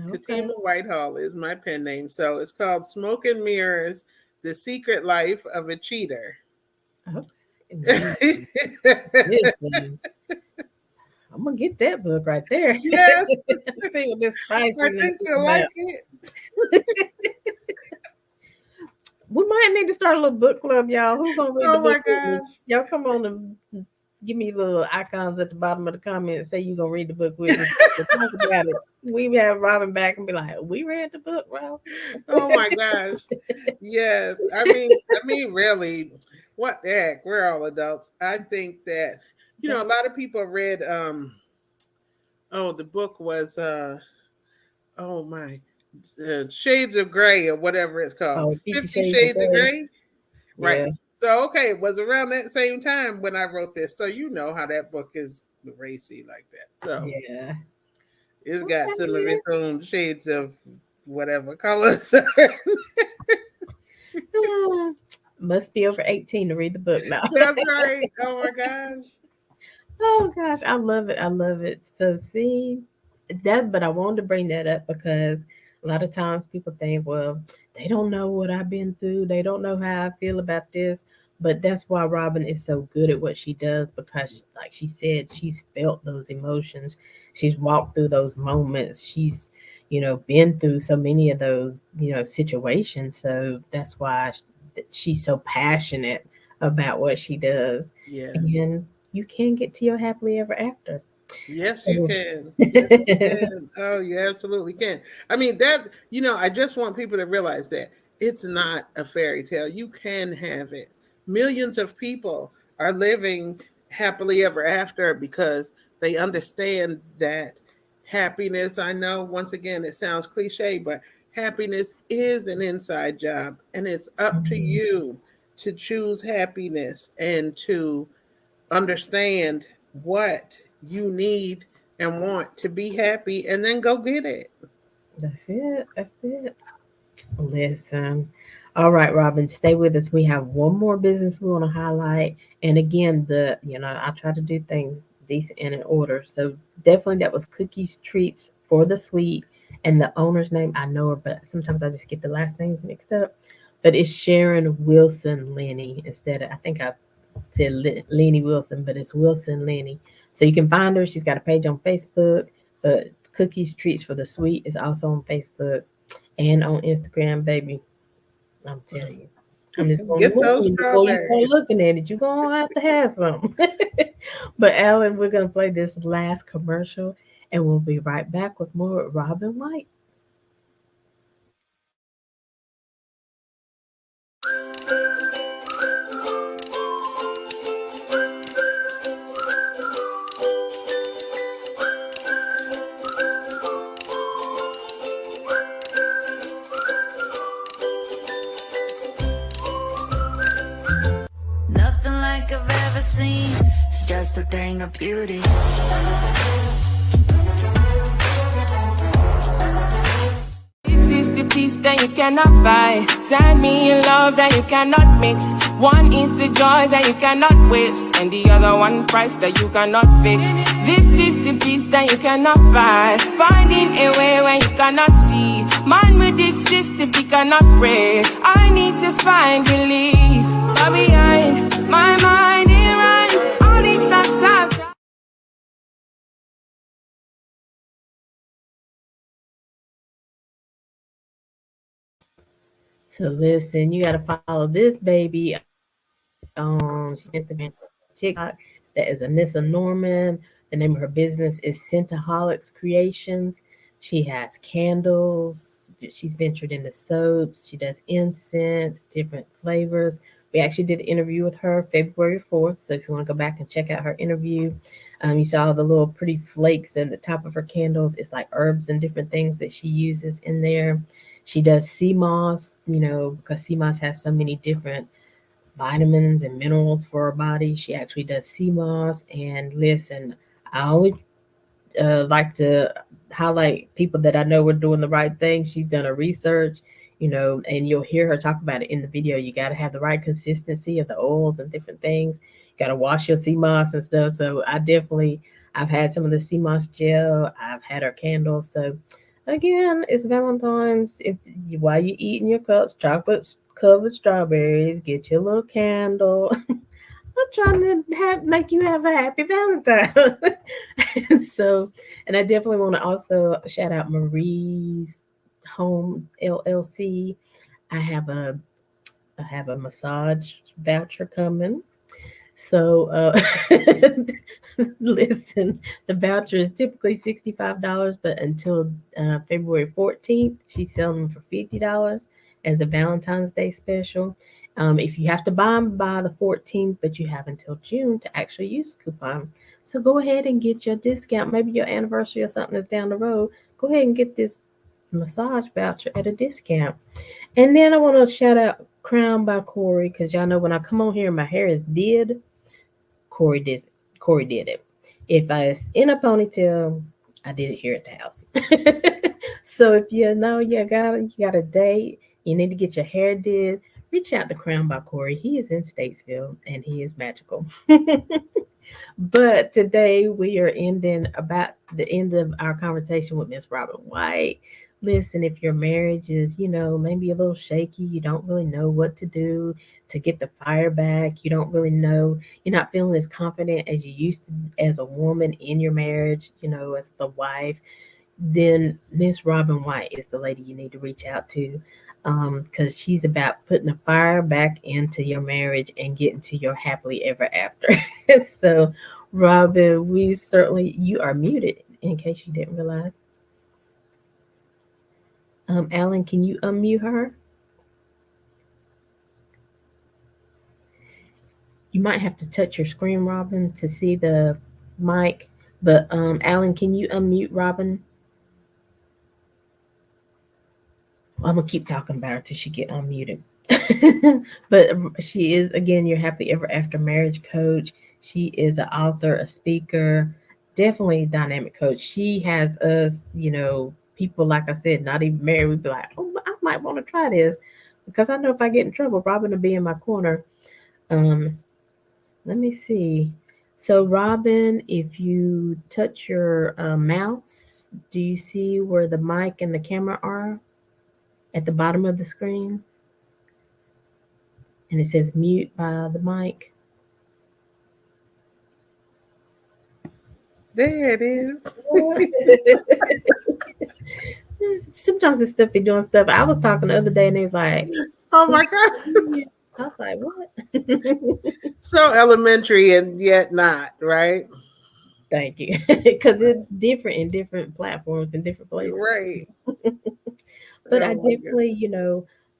Okay. Katima Whitehall is my pen name. So it's called Smoke and Mirrors: The Secret Life of a Cheater. Okay. Yes. Listen, I'm gonna get that book right there. See what this I spiciness think is you'll about. like it. We might need to start a little book club, y'all. Who's gonna read the Oh book my with me? gosh. Y'all come on and give me little icons at the bottom of the comments. Say you gonna read the book with me. We'll talk about it. We have Robin back and be like, "We read the book, Robin." Oh my gosh. Yes. I mean, really, what the heck? We're all adults. I think that, a lot of people read the book was oh my, Shades of Gray, or whatever it's called. Oh, 50 50 Shades of Shades of Grey. Gray. Right. Yeah, So okay, it was around that same time when I wrote this. So you know how that book is racy like that. So yeah. it's got some of Okay. its own shades of whatever colors. Ah, must be over 18 to read the book now. That's right. Oh my gosh. Oh gosh, I love it. I love it. So see that, but I wanted to bring that up because a lot of times people think, well, they don't know what I've been through. They don't know how I feel about this. But that's why Robin is so good at what she does because, like she said, she's felt those emotions. She's walked through those moments. She's, been through so many of those, situations. So that's why she's so passionate about what she does. Yes. And you can get to your happily ever after. Yes, you So, can. Yes, you can. Oh, you absolutely can. I mean, I just want people to realize that it's not a fairy tale. You can have it. Millions of people are living happily ever after because they understand that happiness, I know, once again, it sounds cliche, but happiness is an inside job, and it's up to mhm, you to choose happiness and to understand what you need and want to be happy, and then go get it. that's it. That's it. Listen. All right, Robin, stay with us. We have one more business we want to highlight. And again, I try to do things decent and in order. So definitely that was Cookies Treats for the Sweet. And the owner's name, I know her, but sometimes I just get the last names mixed up. But it's Sharon Wilson Lenny instead of, I think I said Lenny Wilson, but it's Wilson Lenny. So you can find her. She's got a page on Facebook, but Cookies Treats for the Sweet is also on Facebook and on Instagram, baby. I'm telling you. I'm just going to Get warn those you before you start strawberries. looking at it. You're going to have to have some. But, Alan, we're going to play this last commercial, and we'll be right back with more Robin White. seen. It's just a thing of beauty. This is the peace that you cannot buy. Send me in love that you cannot mix. One is the joy that you cannot waste, and the other one price that you cannot fix. This is the peace that you cannot buy. Finding a way when you cannot see. Man with this system he cannot pray. I need to find relief. But behind my mind it runs all these thoughts I've done. So listen, you got to follow this baby on Instagram, TikTok. That is Anissa Norman. The name of her business is Scentaholics Creations. She has candles. She's ventured into soaps. She does incense, different flavors. We actually did an interview with her February 4th. So if you want to go back and check out her interview, you saw the little pretty flakes at the top of her candles. It's like herbs and different things that she uses in there. She does sea moss, because sea moss has so many different vitamins and minerals for our body. She actually does sea moss. And listen, I only like to highlight people that I know are doing the right thing. She's done her research, and you'll hear her talk about it in the video. You got to have the right consistency of the oils and different things. You got to wash your sea moss and stuff. So I've had some of the sea moss gel. I've had her candles. So again, it's Valentine's. If while you eating your cups, chocolate covered strawberries, get your little candle. I'm trying to make you have a happy Valentine. So, and I definitely want to also shout out Marie's Home LLC. I have a I have a massage voucher coming. So, listen, the voucher is typically $65, but until February 14th, she's selling them for $50 as a Valentine's Day special. If you have to buy them by the 14th, but you have until June to actually use the coupon. So go ahead and get your discount. Maybe your anniversary or something is down the road. Go ahead and get this massage voucher at a discount. And then I want to shout out Crown by Corey because y'all know when I come on here, my hair is did. Corey did Corey did it. If I was in a ponytail, I did it here at the house. So if you know you got a date, you need to get your hair did, reach out to Crown by Corey. He is in Statesville and he is magical. But today we are ending about the end of our conversation with Miss Robin White. Listen, if your marriage is, maybe a little shaky, you don't really know what to do to get the fire back, you don't really know, you're not feeling as confident as you used to as a woman in your marriage, as the wife, then Miss Robin White is the lady you need to reach out to because she's about putting the fire back into your marriage and getting to your happily ever after. So, Robin, you are muted in case you didn't realize. Alan, can you unmute her? You might have to touch your screen, Robin, to see the mic. But Alan, can you unmute Robin? I'm gonna keep talking about her till she get unmuted. But she is again your happy ever after marriage coach. She is an author, a speaker, definitely a dynamic coach. She has us, people like I said, not even married. We'd be like, oh, I might want to try this because I know if I get in trouble, Robin will be in my corner. Um, Let me see. So, Robin, if you touch your mouse, do you see where the mic and the camera are at the bottom of the screen? And it says mute by the mic. There it is. Sometimes this stuff be doing stuff. I was talking the other day and they was like, Oh my God. I was like, what? So elementary and yet not, right? Thank you. Because it's different in different platforms in different places. Right. But I Oh my God. definitely,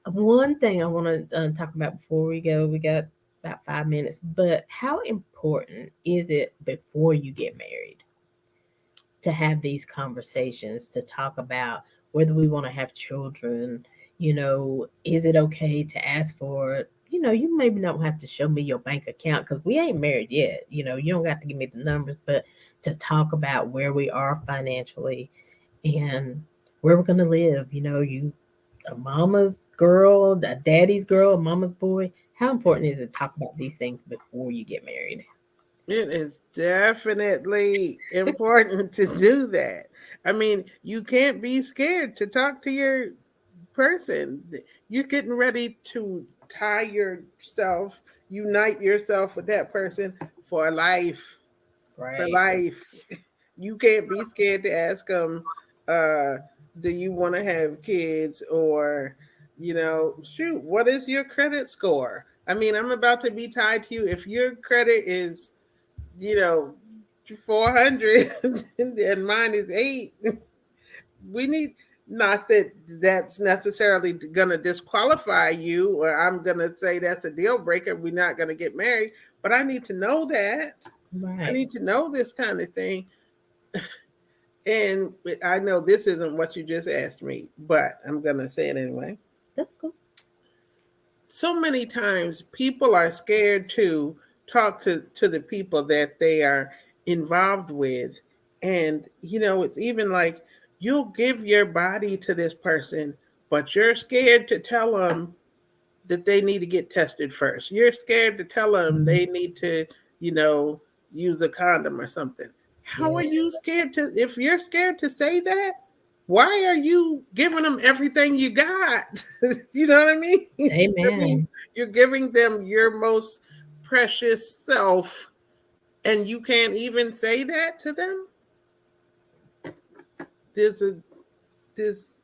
one thing I want to talk about before we go, we got about 5 minutes, but how important is it before you get married to have these conversations to talk about whether we want to have children? Is it okay to ask for, you maybe don't have to show me your bank account because we ain't married yet. You don't got to give me the numbers, but to talk about where we are financially and where we're gonna live. You a mama's girl, a daddy's girl, a mama's boy. How important is it to talk about these things before you get married? It is definitely important to do that. I mean, you can't be scared to talk to your person. You're getting ready to tie yourself, unite yourself with that person for life. For Right, life. You can't be scared to ask them, uh, do you want to have kids? Or, shoot, what is your credit score? I mean, I'm about to be tied to you. If your credit is, you know, 400 and mine is 8, we need, not that that's necessarily going to disqualify you, or I'm going to say that's a deal breaker. We're not going to get married, but I need to know that. I right. need to know this kind of thing. And I know this isn't what you just asked me, but I'm going to say it anyway. That's cool. So many times people are scared to talk to the people that they are involved with. And, it's even like you'll give your body to this person, but you're scared to tell them that they need to get tested first. You're scared to tell them Mhm. they need to, you know, use a condom or something. How are Yeah. you scared to, if you're scared to say that, why are you giving them everything you got? You know what I mean? I mean, Amen. you're giving them your most precious self, and you can't even say that to them. There's a there's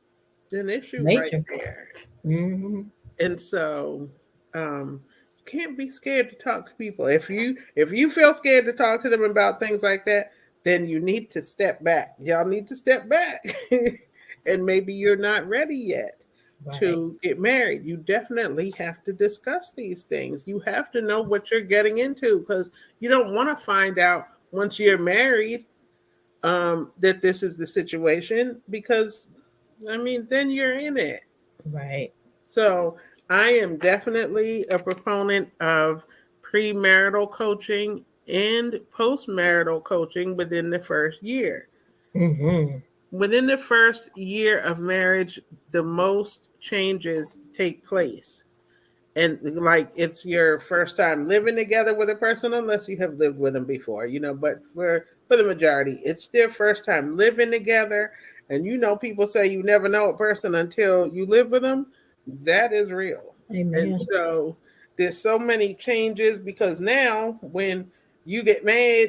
an issue right Nature. there. Hmm. And so, you can't be scared to talk to people. If you feel scared to talk to them about things like that, then you need to step back. Y'all need to step back. And maybe you're not ready yet Right, to get married. You definitely have to discuss these things. You have to know what you're getting into, because you don't want to find out once you're married, that this is the situation, because I mean, then you're in it. right. So I am definitely a proponent of premarital coaching and postmarital coaching within the first year. Hmm. Within the first year of marriage, the most changes take place. And like, it's your first time living together with a person, unless you have lived with them before, but for the majority, it's their first time living together. And people say you never know a person until you live with them. That is real. And Amen. so there's so many changes, because now when you get mad,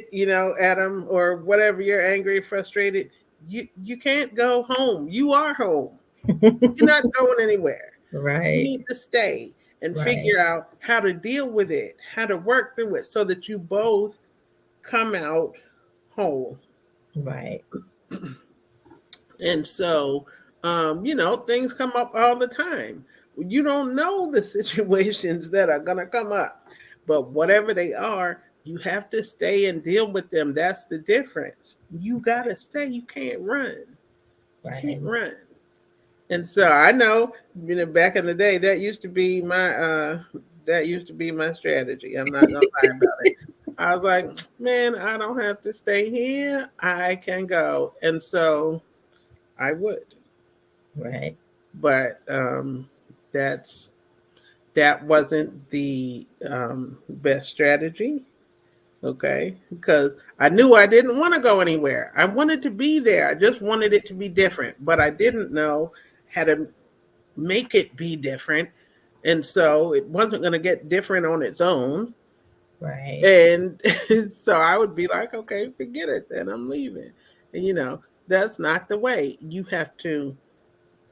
at them or whatever, you're angry, frustrated, you can't go home. You are home. You're not going anywhere. You Right, need to stay and right, figure out how to deal with it, how to work through it, so that you both come out whole. right, And so, things come up all the time. You don't know the situations that are going to come up, but whatever they are, you have to stay and deal with them. That's the difference. You got to stay. You can't run. You can't right. run. And so I know, back in the day, that used to be my strategy. I'm not gonna lie about it. I was like, man, I don't have to stay here. I can go. And so I would. Right. But that's that wasn't the best strategy. Okay. Because I knew I didn't want to go anywhere. I wanted to be there. I just wanted it to be different. But I didn't know how to make it be different. And so it wasn't going to get different on its own. Right. And so I would be like, okay, forget it, then I'm leaving. And, that's not the way. You have to,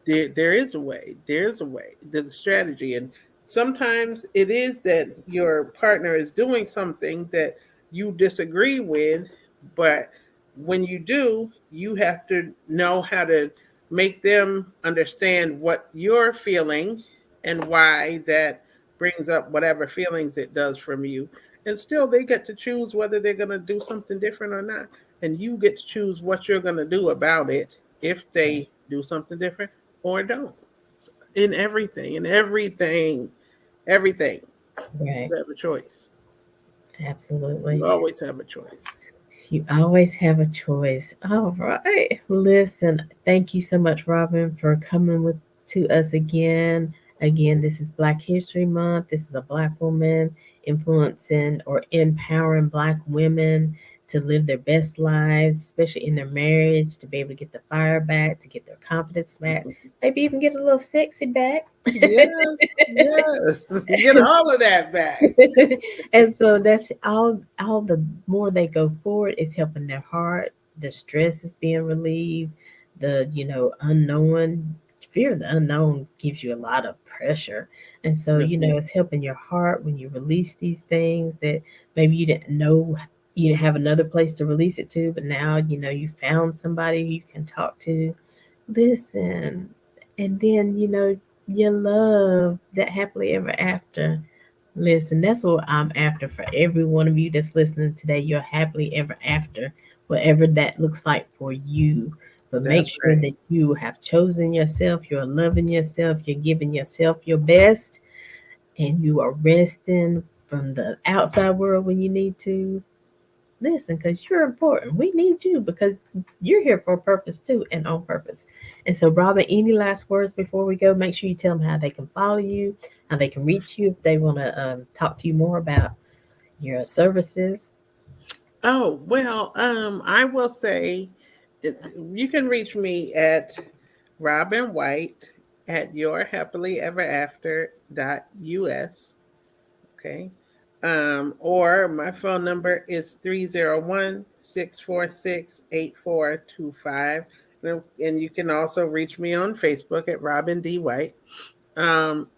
there is a way. There's a way. There's a strategy. And sometimes it is that your partner is doing something that you disagree with, but when you do, you have to know how to make them understand what you're feeling and why that brings up whatever feelings it does from you. And still, they get to choose whether they're going to do something different or not. And you get to choose what you're going to do about it if they do something different or don't. So, in everything, everything. Right. You have a choice. Absolutely. You always have a choice. You always have a choice. All right. Listen, thank you so much, Robin, for coming with to us again. Again, this is Black History Month. This is a Black woman influencing or empowering Black women to live their best lives, especially in their marriage, to be able to get the fire back, to get their confidence back, maybe even get a little sexy back. Yes, yes. Get all of that back. And so that's all the more they go forward, it's helping their heart, the stress is being relieved, the unknown, fear of the unknown gives you a lot of pressure. And so Yes, ma'am. it's helping your heart when you release these things that maybe you didn't know you didn't have another place to release it to, but now you found somebody you can talk to. Listen, and then you love that happily ever after. Listen, that's what I'm after for every one of you that's listening today. You're happily ever after, whatever that looks like for you. But make That's sure right. that you have chosen yourself, you're loving yourself, you're giving yourself your best, and you are resting from the outside world when you need to. Listen, because you're important. We need you because you're here for a purpose too and on purpose. And so, Robin, any last words before we go? Make sure you tell them how they can follow you, how they can reach you if they want to talk to you more about your services. Oh, well, I will say you can reach me at Robin White at yourhappilyeverafter.us. Okay. Or my phone number is 301-646-8425. And you can also reach me on Facebook at Robin D. White. Um,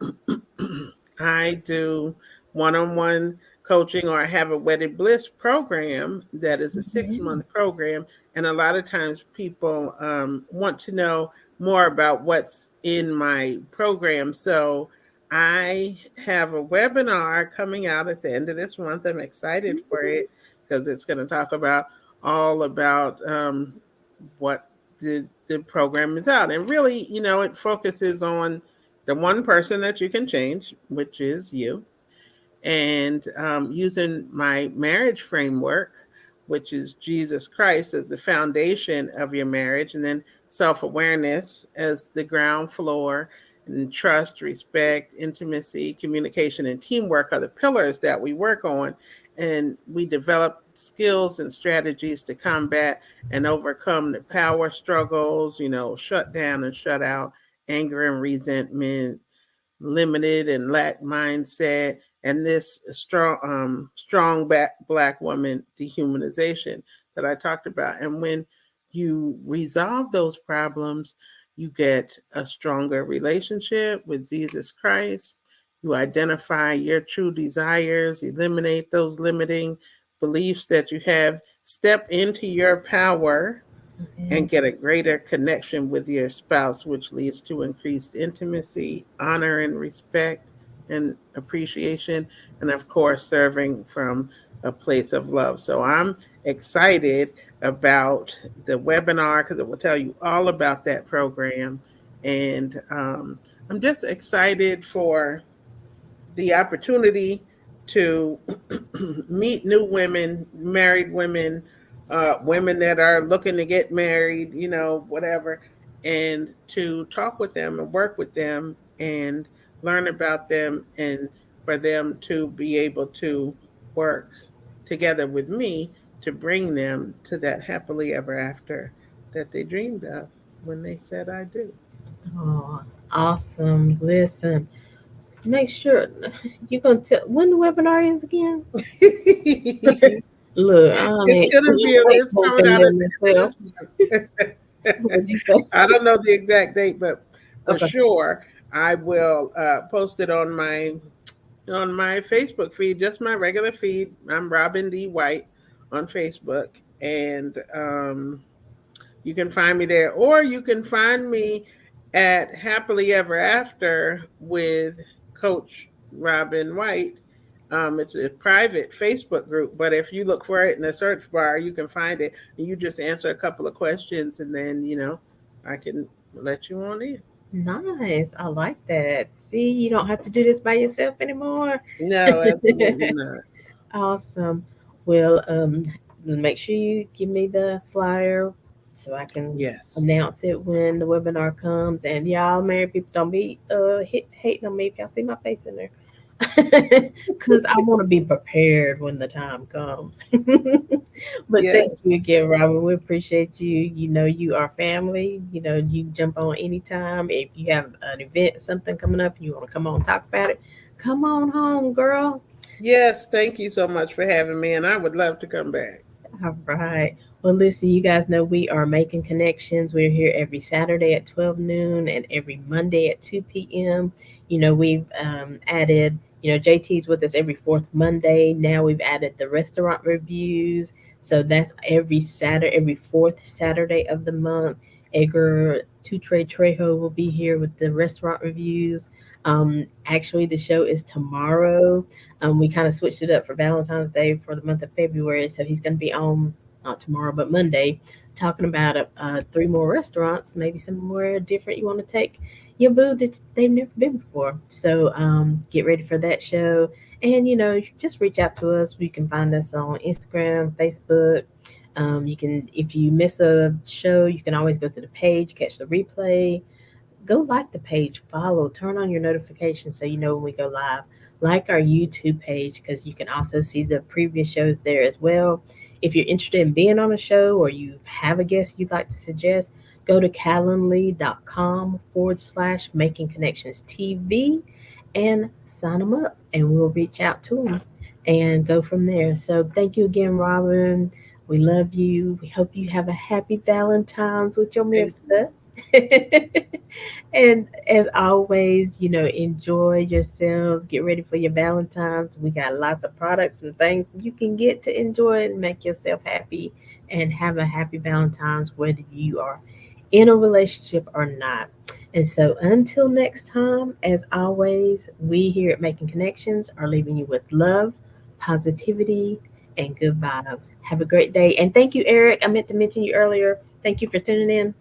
I do one-on-one coaching, or I have a Wedded Bliss program that is a Mhm. 6-month program. And a lot of times people want to know more about what's in my program. So I have a webinar coming out at the end of this month. I'm excited for it because it's going to talk about all about what the program is out. And really, it focuses on the one person that you can change, which is you, and using my marriage framework, which is Jesus Christ as the foundation of your marriage, and then self awareness as the ground floor, and trust, respect, intimacy, communication, and teamwork are the pillars that we work on. And we develop skills and strategies to combat and overcome the power struggles, shut down and shut out anger and resentment, limited and lack mindset, and this strong black woman dehumanization that I talked about. And when you resolve those problems, you get a stronger relationship with Jesus Christ. You identify your true desires, eliminate those limiting beliefs that you have, step into your power, and Okay. get a greater connection with your spouse, which leads to increased intimacy, honor, and respect, and appreciation, and of course, serving from a place of love. So I'm excited about the webinar because it will tell you all about that program. And I'm just excited for the opportunity to meet new women, married women, women that are looking to get married, whatever, and to talk with them and work with them and learn about them, and for them to be able to work together with me to bring them to that happily ever after that they dreamed of when they said I do. Oh, awesome. Listen, make sure you're going to tell when the webinar is again. Look, I It's ain't, gonna be I ain't it's coming working out at there the end of myself. this month. What'd you say? I don't know the exact date, but for Okay. sure I will post it on my Facebook feed, just my regular feed. I'm Robin D. White on Facebook, and you can find me there, or you can find me at Happily Ever After with Coach Robin White. It's a private Facebook group, but if you look for it in the search bar, you can find it. And you just answer a couple of questions, and then I can let you on in. Nice. I like that. See, you don't have to do this by yourself anymore. No, absolutely not. Awesome. Well, make sure you give me the flyer so I can Yes. announce it when the webinar comes. And y'all married people, don't be hating on me if y'all see my face in there. Because I want to be prepared when the time comes. But Yes. thank you again, Robin. We appreciate you. You know, you are family. You know, you jump on anytime. If you have an event, something coming up, you want to come on talk about it, come on home, girl. Yes. Thank you so much for having me, and I would love to come back. All right. Well, listen, you guys know we are making connections. We're here every Saturday at 12 noon and every Monday at 2 p.m. You know, we've added, JT's with us every fourth Monday. Now we've added the restaurant reviews. So that's every Saturday, every fourth Saturday of the month. Edgar Tutre Trejo will be here with the restaurant reviews. Actually, the show is tomorrow. We kind of switched it up for Valentine's Day for the month of February, so he's going to be on not tomorrow but Monday, talking about three more restaurants, maybe somewhere different you want to take your boo that they've never been before. So get ready for that show, and just reach out to us. You can find us on Instagram, Facebook. You can, if you miss a show, you can always go to the page, catch the replay, go like the page, follow, turn on your notifications so you know when we go live. Like our YouTube page because you can also see the previous shows there as well. If you're interested in being on a show or you have a guest you'd like to suggest, go to calendly.com/ making connections TV and sign them up and we'll reach out to them and go from there. So thank you again, Robin. We love you. We hope you have a happy Valentine's with your Thank you. mister. And as always, enjoy yourselves. Get ready for your Valentine's. We got lots of products and things you can get to enjoy and make yourself happy and have a happy Valentine's, whether you are in a relationship or not. And so until next time, as always, we here at Making Connections are leaving you with love, positivity, and good vibes. Have a great day. And thank you, Eric. I meant to mention you earlier. Thank you for tuning in.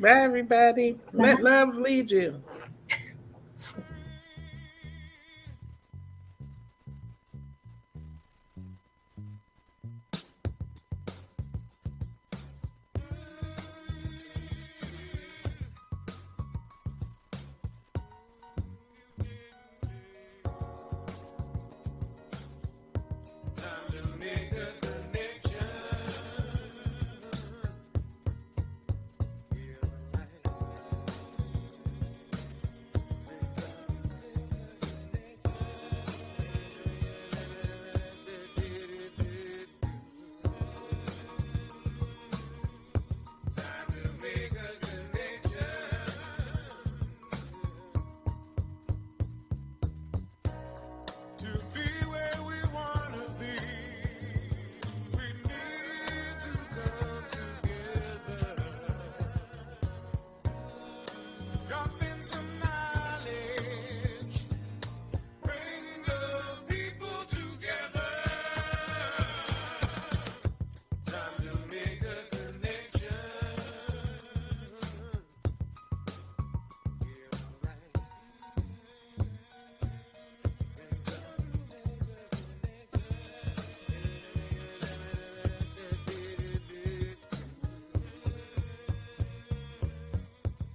Bye, everybody. Let Bye. love lead you.